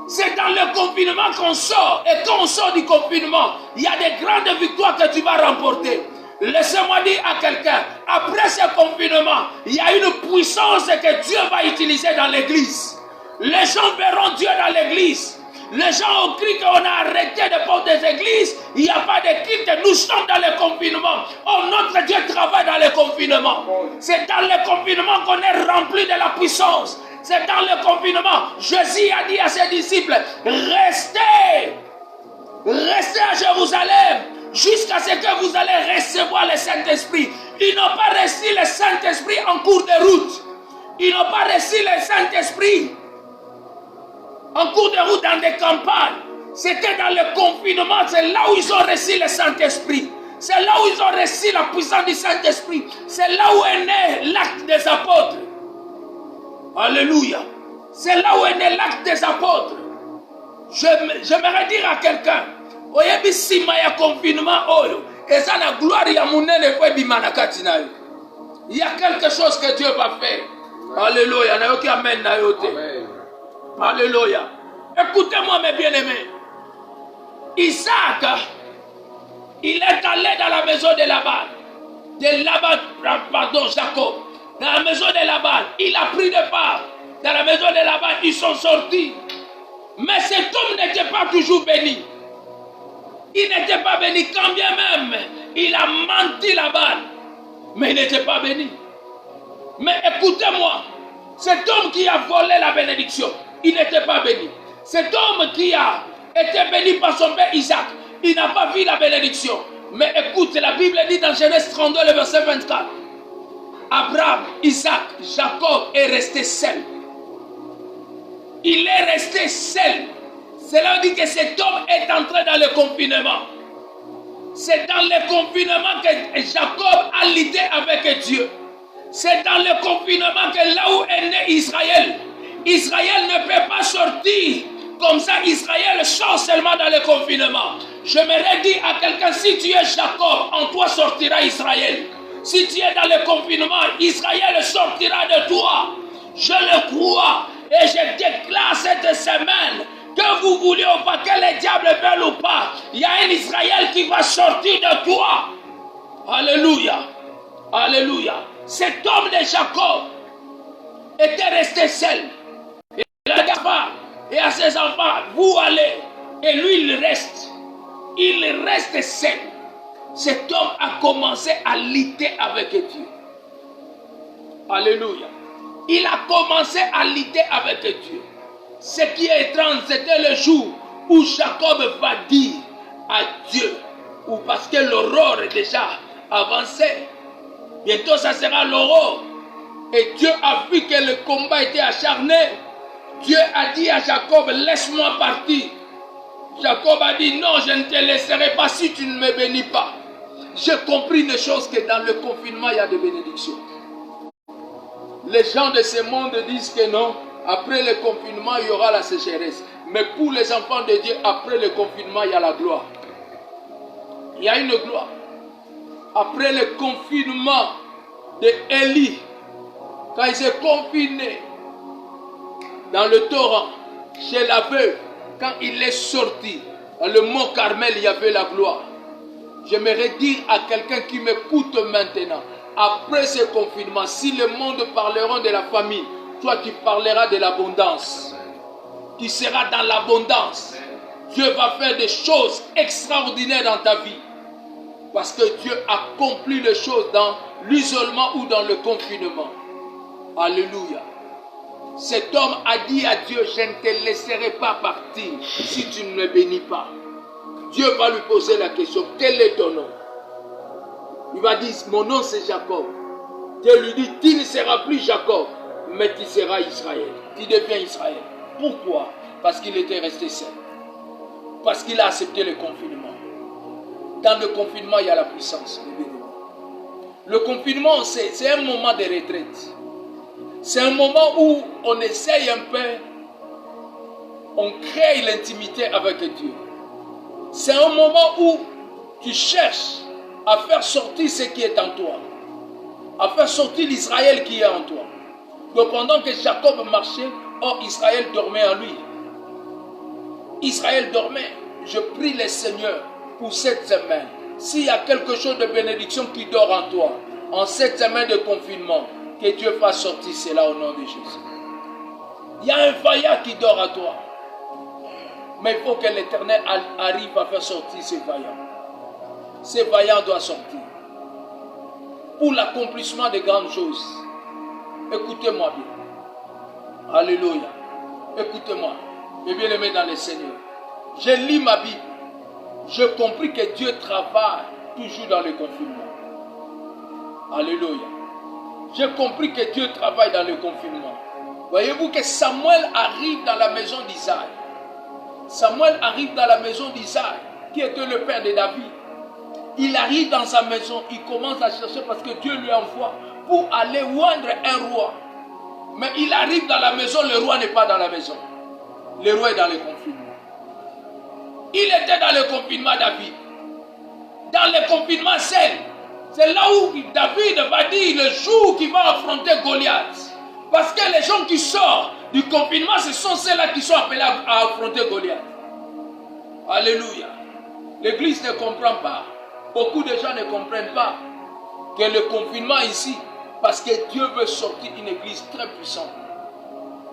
C'est dans le confinement qu'on sort. Et quand on sort du confinement, il y a de grandes victoires que tu vas remporter. Laissez-moi dire à quelqu'un, après ce confinement, il y a une puissance que Dieu va utiliser dans l'église. Les gens verront Dieu dans l'église. Les gens ont cru qu'on a arrêté de porter des églises. Il n'y a pas de culte. Nous sommes dans le confinement. Oh, notre Dieu travaille dans le confinement. C'est dans le confinement qu'on est rempli de la puissance. C'est dans le confinement. Jésus a dit à ses disciples, restez à Jérusalem jusqu'à ce que vous allez recevoir le Saint-Esprit. Ils n'ont pas reçu le Saint-Esprit en cours de route. Ils n'ont pas reçu le Saint-Esprit en cours de route dans des campagnes. C'était dans le confinement. C'est là où ils ont reçu le Saint-Esprit. C'est là où ils ont reçu la puissance du Saint-Esprit. C'est là où est né l'acte des apôtres. Alléluia. C'est là où est né l'acte des apôtres. J'aimerais dire à quelqu'un, oyebi sima ya confinement oyo, eza na gloire ya munene kwa bimanakati nayo. Il y a quelque chose que Dieu va faire. Alléluia. Nayoki amen nayote. Alléluia. Écoutez-moi mes bien-aimés. Isaac, il est allé dans la maison de Laban. Pardon, Jacob. Dans la maison de Laban. Il a pris de part. Dans la maison de Laban, ils sont sortis. Mais cet homme n'était pas toujours béni. Il n'était pas béni quand bien même il a menti Laban. Mais il n'était pas béni. Mais écoutez-moi. Cet homme qui a volé la bénédiction, il n'était pas béni. Cet homme qui a été béni par son père Isaac, il n'a pas vu la bénédiction. Mais écoute, la Bible dit dans Genèse 32, le verset 24, Abraham, Isaac, Jacob est resté seul. Il est resté seul. Cela dit que cet homme est entré dans le confinement. C'est dans le confinement que Jacob a lutté avec Dieu. C'est dans le confinement que là où est né Israël. Israël ne peut pas sortir comme ça. Israël sort seulement dans le confinement. J'aimerais dire à quelqu'un, si tu es Jacob, en toi sortira Israël. Si tu es dans le confinement, Israël sortira de toi. Je le crois et je déclare cette semaine, que vous voulez ou pas, que les diables veulent ou pas, il y a un Israël qui va sortir de toi. Alléluia. Alléluia. Cet homme de Jacob était resté seul. Il a dit et à ses enfants, vous allez. Et lui, il reste. Il reste seul. Cet homme a commencé à lutter avec Dieu. Alléluia. Il a commencé à lutter avec Dieu. Ce qui est étrange, c'était le jour où Jacob va dire à Dieu, ou parce que l'aurore est déjà avancée. Bientôt, ça sera l'aurore. Et Dieu a vu que le combat était acharné. Dieu a dit à Jacob, laisse-moi partir. Jacob a dit, non, je ne te laisserai pas si tu ne me bénis pas. J'ai compris une chose, que dans le confinement, il y a des bénédictions. Les gens de ce monde disent que non, après le confinement, il y aura la sécheresse. Mais pour les enfants de Dieu, après le confinement, il y a la gloire. Il y a une gloire. Après le confinement de Élie, quand il s'est confiné dans le torrent, chez la veuve, quand il est sorti, dans le mont Carmel, il y avait la gloire. J'aimerais dire à quelqu'un qui m'écoute maintenant, après ce confinement, si le monde parlera de la famille, toi tu parleras de l'abondance. Tu seras dans l'abondance. Dieu va faire des choses extraordinaires dans ta vie. Parce que Dieu accomplit les choses dans l'isolement ou dans le confinement. Alléluia. Cet homme a dit à Dieu, je ne te laisserai pas partir si tu ne me bénis pas. Dieu va lui poser la question, quel est ton nom? Il va dire, mon nom c'est Jacob. Dieu lui dit, tu ne seras plus Jacob, mais tu seras Israël. Tu deviens Israël. Pourquoi? Parce qu'il était resté seul. Parce qu'il a accepté le confinement. Dans le confinement, il y a la puissance. Le confinement, c'est un moment de retraite. C'est un moment où on essaye un peu, on crée l'intimité avec Dieu. C'est un moment où tu cherches à faire sortir ce qui est en toi. À faire sortir l'Israël qui est en toi. Donc pendant que Jacob marchait, Israël dormait en lui. Israël dormait. Je prie le Seigneur pour cette semaine. S'il y a quelque chose de bénédiction qui dort en toi, en cette semaine de confinement, que Dieu fasse sortir cela au nom de Jésus. Il y a un vaillant qui dort à toi. Mais il faut que l'Éternel arrive à faire sortir ces vaillants. Ces vaillants doivent sortir. Pour l'accomplissement des grandes choses. Écoutez-moi bien. Alléluia. Écoutez-moi. Mes bien-aimés dans le Seigneur. Je lis ma Bible. J'ai compris que Dieu travaille toujours dans le confinement. Alléluia. J'ai compris que Dieu travaille dans le confinement. Voyez-vous que Samuel arrive dans la maison d'Isaïe. Samuel arrive dans la maison d'Isaïe, qui était le père de David. Il arrive dans sa maison, il commence à chercher parce que Dieu lui envoie pour aller oindre un roi. Mais il arrive dans la maison, le roi n'est pas dans la maison. Le roi est dans le confinement. Il était dans le confinement, David. Dans le confinement seul. C'est là où David va dire le jour qu'il va affronter Goliath. Parce que les gens qui sortent du confinement, ce sont ceux-là qui sont appelés à affronter Goliath. Alléluia. L'église ne comprend pas. Beaucoup de gens ne comprennent pas que le confinement ici, parce que Dieu veut sortir une église très puissante.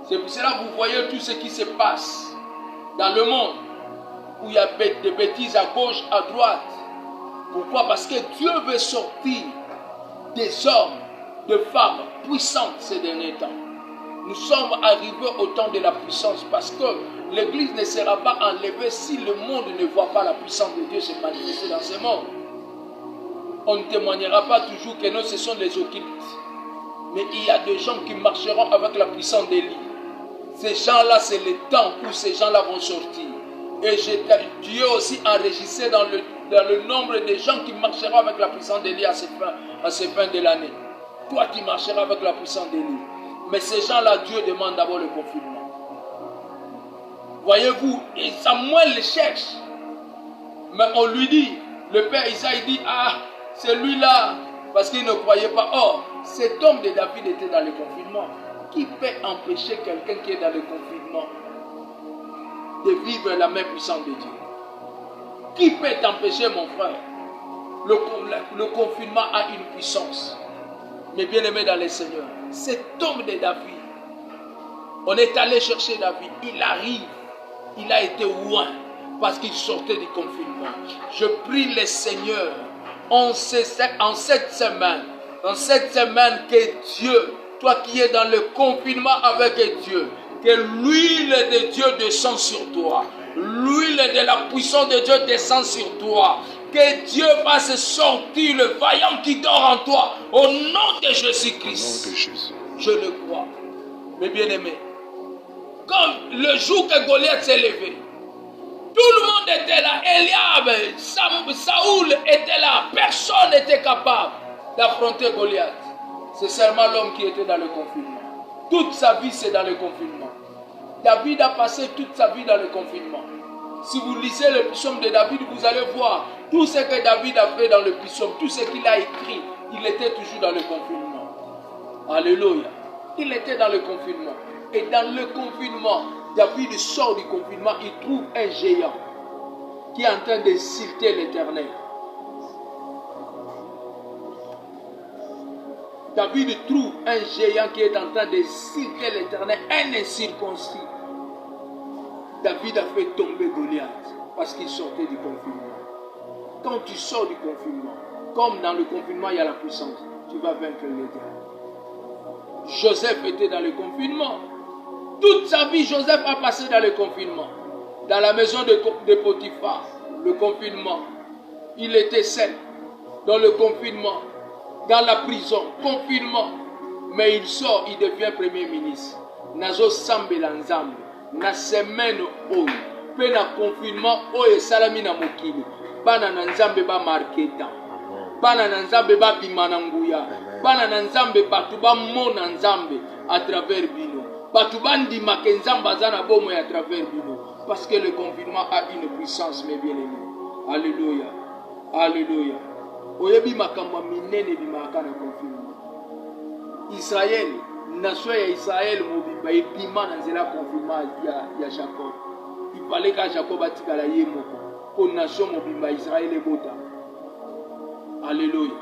C'est pour cela que vous voyez tout ce qui se passe dans le monde, où il y a des bêtises à gauche, à droite. Pourquoi? Parce que Dieu veut sortir des hommes, de femmes puissantes ces derniers temps. Nous sommes arrivés au temps de la puissance parce que l'église ne sera pas enlevée si le monde ne voit pas la puissance de Dieu se manifester dans ce monde. On ne témoignera pas toujours que non, ce sont les occultes. Mais il y a des gens qui marcheront avec la puissance d'Élie. Ces gens-là, c'est le temps où ces gens-là vont sortir. Et Dieu aussi enregistré dans le nombre de gens qui marcheront avec la puissance d'Élie à ces fins de l'année. Toi qui marcheras avec la puissance d'Élie. Mais ces gens-là, Dieu demande d'abord le confinement. Voyez-vous, et Samuel le cherche. Mais on lui dit, le père Isaïe dit, ah, celui-là, parce qu'il ne croyait pas. Or, cet homme de David était dans le confinement. Qui peut empêcher quelqu'un qui est dans le confinement de vivre la main puissante de Dieu? Qui peut t'empêcher, mon frère? Le confinement a une puissance. Mais bien aimé dans le Seigneur, cet homme de David, on est allé chercher David, il arrive, il a été loin parce qu'il sortait du confinement. Je prie le Seigneur en cette semaine, que Dieu, toi qui es dans le confinement avec Dieu, que l'huile de Dieu descend sur toi. L'huile de la puissance de Dieu descend sur toi. Que Dieu fasse sortir le vaillant qui dort en toi. Au nom de Jésus-Christ. Je le crois. Mes bien-aimés, comme le jour que Goliath s'est levé, tout le monde était là. Eliab, Saoul était là. Personne n'était capable d'affronter Goliath. C'est seulement l'homme qui était dans le confinement. Toute sa vie, c'est dans le confinement. David a passé toute sa vie dans le confinement. Si vous lisez le psaume de David, vous allez voir tout ce que David a fait dans le psaume, tout ce qu'il a écrit, il était toujours dans le confinement. Alléluia. Il était dans le confinement. Et dans le confinement, David sort du confinement, il trouve un géant qui est en train d'insulter l'Éternel. David trouve un géant qui est en train d'insulter l'Éternel, un incirconcis. David a fait tomber Goliath parce qu'il sortait du confinement. Quand tu sors du confinement, comme dans le confinement il y a la puissance, tu vas vaincre les diables. Joseph était dans le confinement. Toute sa vie, Joseph a passé dans le confinement. Dans la maison de Potiphar, le confinement. Il était seul dans le confinement. Dans la prison, confinement. Mais il sort, il devient premier ministre. Nazo Sambela Nzambe. Na semaine oyo. Pe na confinement oyo salami na mokili. Bana na Nzambe ba marqueta. Bana na Nzambe ba bimana nguya. Bana na Nzambe batu ba mona Nzambe à travers bino. Batu bandi make Nzambe azana bomo à travers bino. Parce que le confinement a une puissance, mes bien-aimés. Alléluia. Alléluia. Oyebi makamba minene bimaka na confinement. Israël, nation ya Israël mobimba ebima na nzela confinement ya Jacob. Il fallait que Jacob atikala ye moko. Pour nation mobimba Israël ebota. Alléluia.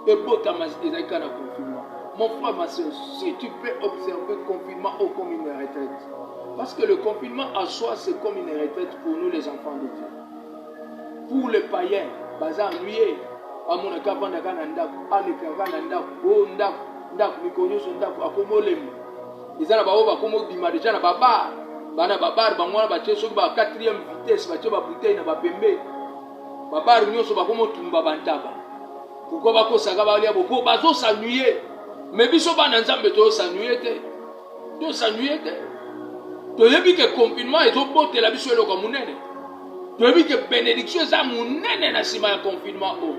Ebota ezalika na confinement. Mon frère, ma soeur, si tu peux observer le confinement comme une retraite, parce que le confinement en soi, c'est comme une retraite pour nous les enfants de Dieu. Pour les païens, baza ennuyé, amonaka vandaka na ndako, alekaka na ndako, oh ndako, mikonyoso ndako, akomolemu. Izana ba oba komo bima déjà na babar, bana babar bangwana batie soki ba 4e vitesse, batie ba bouteille na ba pembe. Babar nyonso ba komo tumba bantaba. Pourquoi ba ko saka ba lia boko bazo s'ennuyer. Mais biso bana nzambe to s'ennuyer te. To s'ennuyer te. To yebi ke confinement ezo botela biso eloko munene. To yebi ke bénédiction za munene na sima ya confinement o.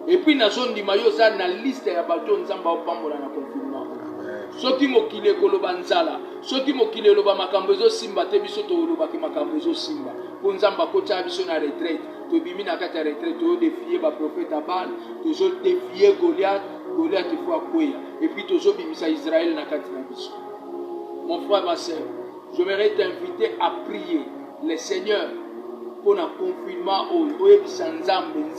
Et puis na zone di mayo za na liste ya bato nzamba opambola na confinement. Soki mokile koloba nzala, soki mokile loba makambo ezo simba te biso to loba ki makambo ezo simba. Po nzamba kota biso na retraite, to bimi na kati ya retraite to défier ba prophète Abal, to zo défier Goliath faut akweya. Et puis to zo bimisa Israël na kati na biso. Mon frère, ma sœur, j'aimerais t'inviter à prier le Seigneur pour un confinement oyebisa nzambe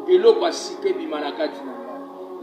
eloko asika bima na kati na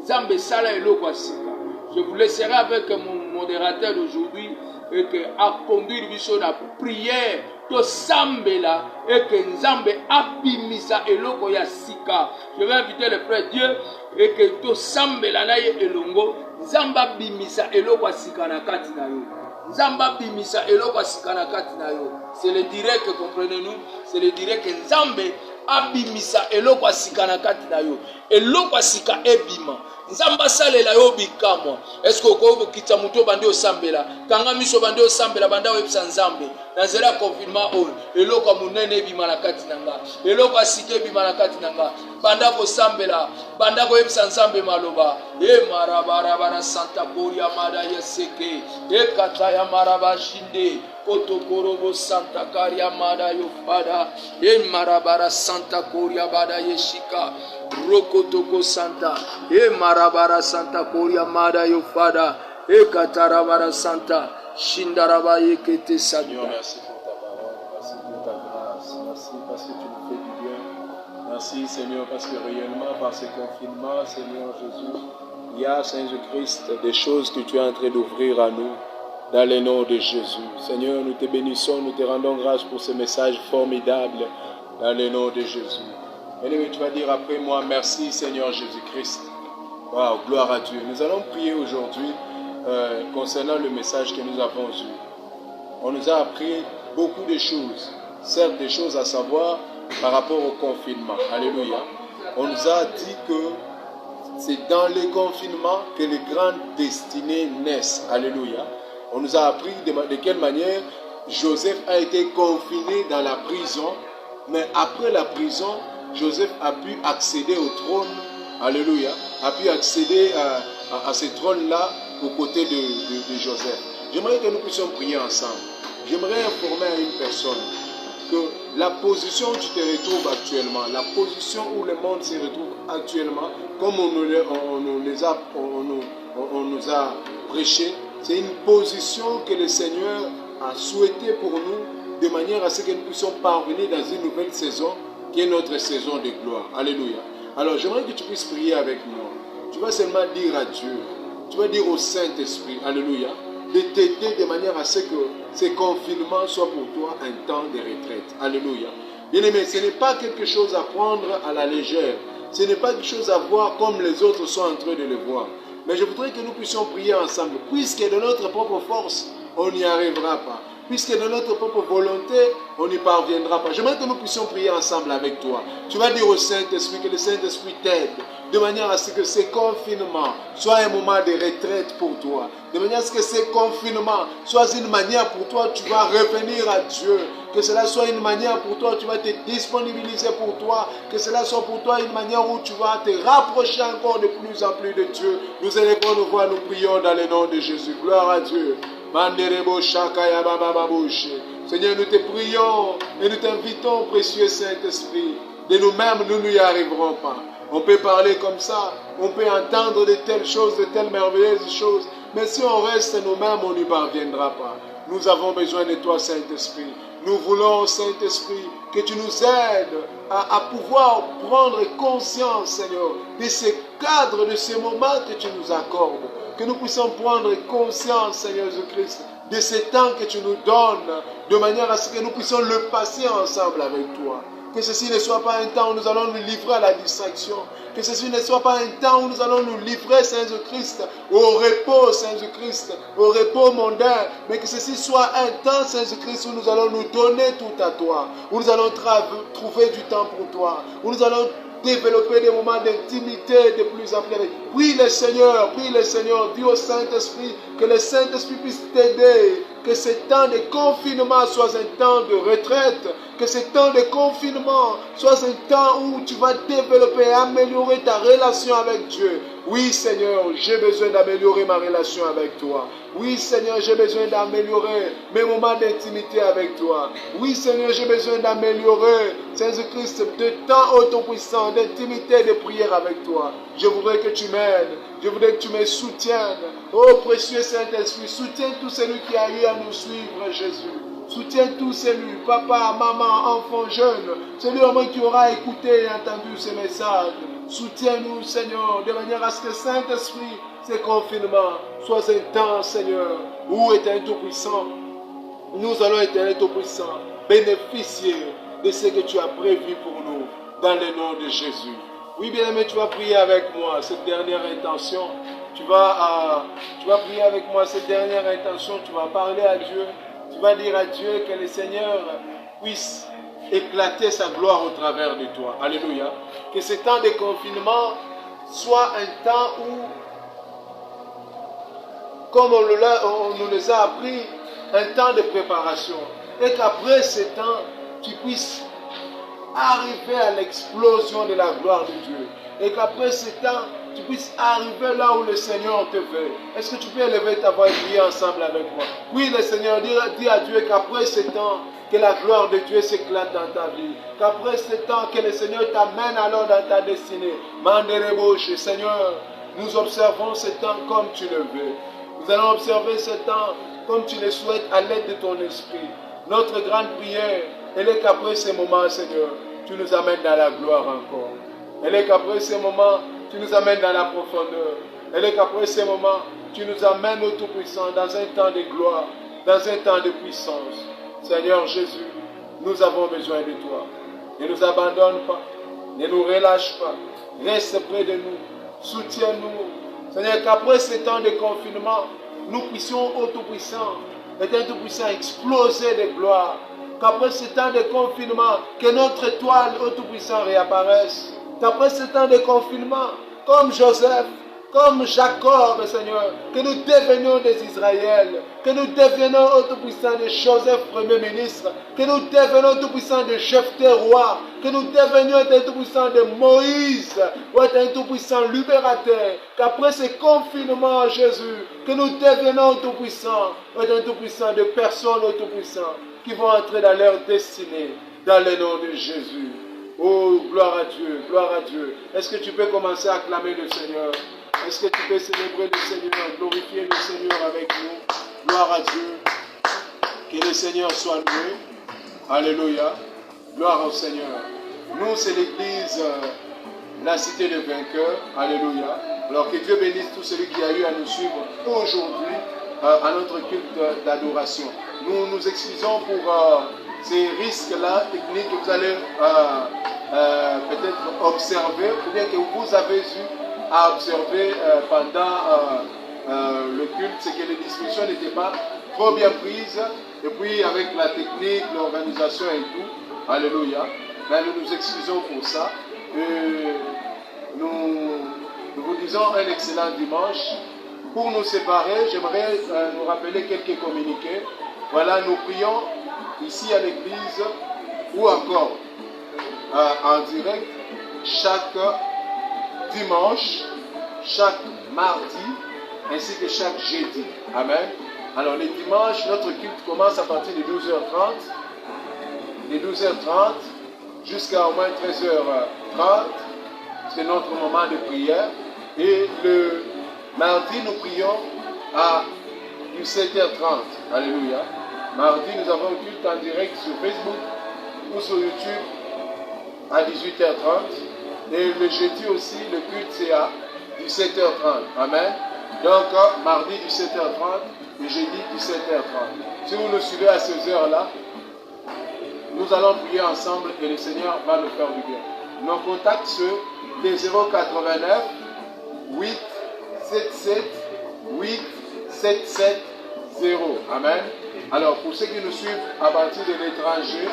nzambe sala eloko asika. Je vous laisserai avec mon modérateur d'aujourd'hui et que à conduire biso na prière to sambela et que nzambe abimisa eloko ya sika. Je vais inviter le frère Dieu et que to sambela na ye elongo nzambe abimisa eloko asika na kati na yo. Nzamba bimisa eloko asika na kati na yo. C'est le direct, comprenez-nous, c'est le direct que nzambe abimisa eloko asika na kati na yo. Eloko asika ebima. Nzamba salela yo bikamwa. Est-ce que ko kita muto bande osambela? Kanga miso bande osambela banda webisa nzambe. Na zela confinement o eloko munene ebima na kati nanga. Eloko asika ebima na kati nanga. Banda ko sambela, banda ko webisa nzambe maloba. E marabara bara Santa Gloria mada yeseke. E kata ya maraba shinde. Kotokorobo Santa Caria mada yo fada. E marabara Santa Gloria bada yeshika. Rokotoko Santa, e marabara Santa Koria mada yo fada, e katarabara Santa, shindaraba yekete Santa. Seigneur, merci pour ta parole, merci pour ta grâce, merci parce que tu nous fais du bien. Merci Seigneur parce que réellement par ce confinement, Seigneur Jésus, il y a Saint Christ des choses que tu es en train d'ouvrir à nous dans le nom de Jésus. Seigneur, nous te bénissons, nous te rendons grâce pour ce message formidable dans le nom de Jésus. Bien-aimé, tu vas dire après moi, merci Seigneur Jésus-Christ. Wow, gloire à Dieu. Nous allons prier aujourd'hui concernant le message que nous avons eu. On nous a appris beaucoup de choses, certes des choses à savoir par rapport au confinement. Alléluia. On nous a dit que c'est dans le confinement que les grandes destinées naissent. Alléluia. On nous a appris de quelle manière Joseph a été confiné dans la prison, mais après la prison, Joseph a pu accéder au trône, alléluia, a pu accéder à ce trône-là aux côtés de Joseph. J'aimerais que nous puissions prier ensemble. J'aimerais informer à une personne que la position où tu te retrouves actuellement, la position où le monde se retrouve actuellement, comme on nous a prêché, c'est une position que le Seigneur a souhaité pour nous, de manière à ce que nous puissions parvenir dans une nouvelle saison, qui est notre saison de gloire. Alléluia. Alors, j'aimerais que tu puisses prier avec moi. Tu vas seulement dire à Dieu, tu vas dire au Saint-Esprit, alléluia, de t'aider de manière à ce que ce confinement soit pour toi un temps de retraite. Alléluia. Bien-aimé, ce n'est pas quelque chose à prendre à la légère. Ce n'est pas quelque chose à voir comme les autres sont en train de le voir. Mais je voudrais que nous puissions prier ensemble, puisque de notre propre force, on n'y arrivera pas. Puisque de notre propre volonté, on n'y parviendra pas. J'aimerais que nous puissions prier ensemble avec toi. Tu vas dire au Saint-Esprit que le Saint-Esprit t'aide, de manière à ce que ces confinements soient un moment de retraite pour toi. De manière à ce que ces confinements soient une manière pour toi, tu vas revenir à Dieu. Que cela soit une manière pour toi, tu vas te disponibiliser pour toi. Que cela soit pour toi une manière où tu vas te rapprocher encore de plus en plus de Dieu. Nous élevons nos voix, nous prions dans le nom de Jésus. Gloire à Dieu. Seigneur, nous te prions et nous t'invitons, précieux Saint-Esprit. De nous-mêmes, nous n'y arriverons pas. On peut parler comme ça, on peut entendre de telles choses, de telles merveilleuses choses, mais si on reste nous-mêmes, on n'y parviendra pas. Nous avons besoin de toi, Saint-Esprit. Nous voulons, Saint-Esprit, que tu nous aides à pouvoir prendre conscience, Seigneur, de ces cadres, de ces moments que tu nous accordes. que nous puissions prendre conscience, Seigneur Jésus-Christ, de ce temps que tu nous donnes, de manière à ce que nous puissions le passer ensemble avec toi. Que ceci ne soit pas un temps où nous allons nous livrer à la distraction. Que ceci ne soit pas un temps où nous allons nous livrer, Saint Jésus-Christ, au repos, Saint Jésus-Christ, au repos mondain. Mais que ceci soit un temps, Saint Jésus-Christ, où nous allons nous donner tout à toi. Où nous allons trouver du temps pour toi. Où nous allons développer des moments d'intimité de plus en plus. Prie le Seigneur, dis au Saint-Esprit que le Saint-Esprit puisse t'aider, que ce temps de confinement soit un temps de retraite, que ce temps de confinement soit un temps où tu vas développer et améliorer ta relation avec Dieu. Oui Seigneur, j'ai besoin d'améliorer ma relation avec toi. Oui Seigneur, j'ai besoin d'améliorer mes moments d'intimité avec toi. Oui Seigneur, j'ai besoin d'améliorer, Saint-Christ, de temps auto-puissant, d'intimité, de prière avec toi. Je voudrais que tu m'aides, je voudrais que tu me soutiennes. Oh précieux Saint-Esprit, soutiens tout celui qui a eu à nous suivre, Jésus. Soutiens tous celui, papa, maman, enfant, jeune, celui au moins qui aura écouté et entendu ce message. Soutiens-nous, Seigneur, de manière à ce que Saint-Esprit, ce confinement, soit un temps, Seigneur, où Éternel Tout-Puissant, nous allons, Éternel Tout-Puissant, bénéficier de ce que tu as prévu pour nous, dans le nom de Jésus. Oui, bien-aimé, tu vas prier avec moi cette dernière intention. Tu vas prier avec moi cette dernière intention. Tu vas parler à Dieu. Tu vas dire à Dieu que le Seigneur puisse éclater sa gloire au travers de toi. Alléluia. Que ce temps de confinement soit un temps où, comme on nous les a appris, un temps de préparation. Et qu'après ce temps, tu puisses arriver à l'explosion de la gloire de Dieu. Et qu'après ce temps, tu puisses arriver là où le Seigneur te veut. Est-ce que tu peux élever ta voix et prier ensemble avec moi? Oui, le Seigneur dit à Dieu qu'après ce temps, que la gloire de Dieu s'éclate dans ta vie. Qu'après ce temps, que le Seigneur t'amène alors dans ta destinée. Manderebouche, Seigneur, nous observons ce temps comme tu le veux. Nous allons observer ce temps comme tu le souhaites à l'aide de ton esprit. Notre grande prière, elle est qu'après ce moment, Seigneur, tu nous amènes dans la gloire encore. Elle est qu'après ce moment, tu nous amènes dans la profondeur. Elle est qu'après ce moment, tu nous amènes au Tout-Puissant dans un temps de gloire, dans un temps de puissance. Seigneur Jésus, nous avons besoin de toi. Ne nous abandonne pas, ne nous relâche pas. Reste près de nous, soutiens-nous. Seigneur, qu'après ce temps de confinement, nous puissions au Tout-Puissant, Éternel Tout-Puissant, exploser de gloire. Qu'après ce temps de confinement, que notre étoile au Tout-Puissant réapparaisse. Qu'après ce temps de confinement, comme Joseph, comme Jacob, Seigneur, que nous devenions des Israël, que nous devenions au Tout-Puissant de Joseph, Premier ministre, que nous devenions Tout-Puissant de Jephthé, roi, que nous devenions des Tout-Puissant de Moïse, ou un Tout-Puissant libérateur, qu'après ce confinement, Jésus, que nous devenions Tout-Puissant, ou un Tout-Puissant de personnes au Tout-Puissant, qui vont entrer dans leur destinée, dans le nom de Jésus. Oh, gloire à Dieu, gloire à Dieu. Est-ce que tu peux commencer à acclamer le Seigneur? Est-ce que tu peux célébrer le Seigneur, glorifier le Seigneur avec nous? Gloire à Dieu. Que le Seigneur soit loué. Alléluia. Gloire au Seigneur. Nous, c'est l'église, la cité des vainqueurs. Alléluia. Alors que Dieu bénisse tout celui qui a eu à nous suivre aujourd'hui à notre culte d'adoration. Nous nous excusons pour ces risques-là techniques que vous allez peut-être observer, ou bien que vous avez eu à observer pendant le culte, c'est que les discussions n'étaient pas trop bien prises, et puis avec la technique, l'organisation et tout, alléluia, ben, nous nous excusons pour ça, et nous vous disons un excellent dimanche. Pour nous séparer, j'aimerais nous rappeler quelques communiqués. Voilà, nous prions ici à l'église, ou encore en direct, chaque dimanche, chaque mardi, ainsi que chaque jeudi. Amen. Alors les dimanches, notre culte commence à partir de 12h30. De 12h30 jusqu'à au moins 13h30. C'est notre moment de prière. Et le mardi, nous prions à 17h30. Alléluia. Mardi, nous avons un culte en direct sur Facebook ou sur YouTube à 18h30. Et le jeudi aussi, le culte c'est à 17h30. Amen. Donc, mardi 17h30 et jeudi 17h30. Si vous nous suivez à ces heures-là, nous allons prier ensemble et le Seigneur va nous faire du bien. Nos contacts sont les 089 877 8770. Amen. Alors, pour ceux qui nous suivent à partir de l'étranger,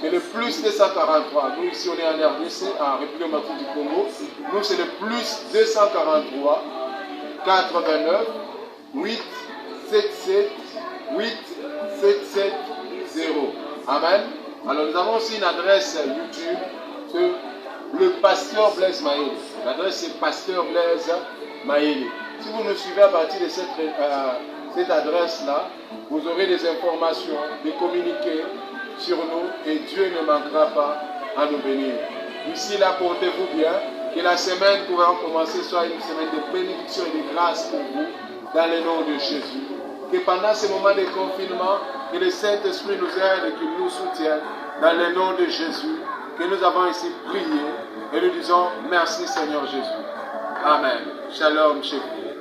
c'est le plus 243. Nous, ici, on est en RDC, en République démocratique du Congo. Nous, c'est le plus 243 89 877 8770. Amen. Alors, nous avons aussi une adresse YouTube de le pasteur Blaise Maël. L'adresse, c'est pasteur Blaise Maël. Si vous nous suivez à partir de cette adresse-là, vous aurez des informations, des communiqués sur nous et Dieu ne manquera pas à nous bénir. D'ici là, portez-vous bien. Que la semaine pouvant commencer soit une semaine de bénédiction et de grâce pour vous dans le nom de Jésus. Que pendant ces moments de confinement, que le Saint-Esprit nous aide et qu'il nous soutienne dans le nom de Jésus. Que nous avons ici prié et nous disons merci Seigneur Jésus. Amen. Shalom chez vous.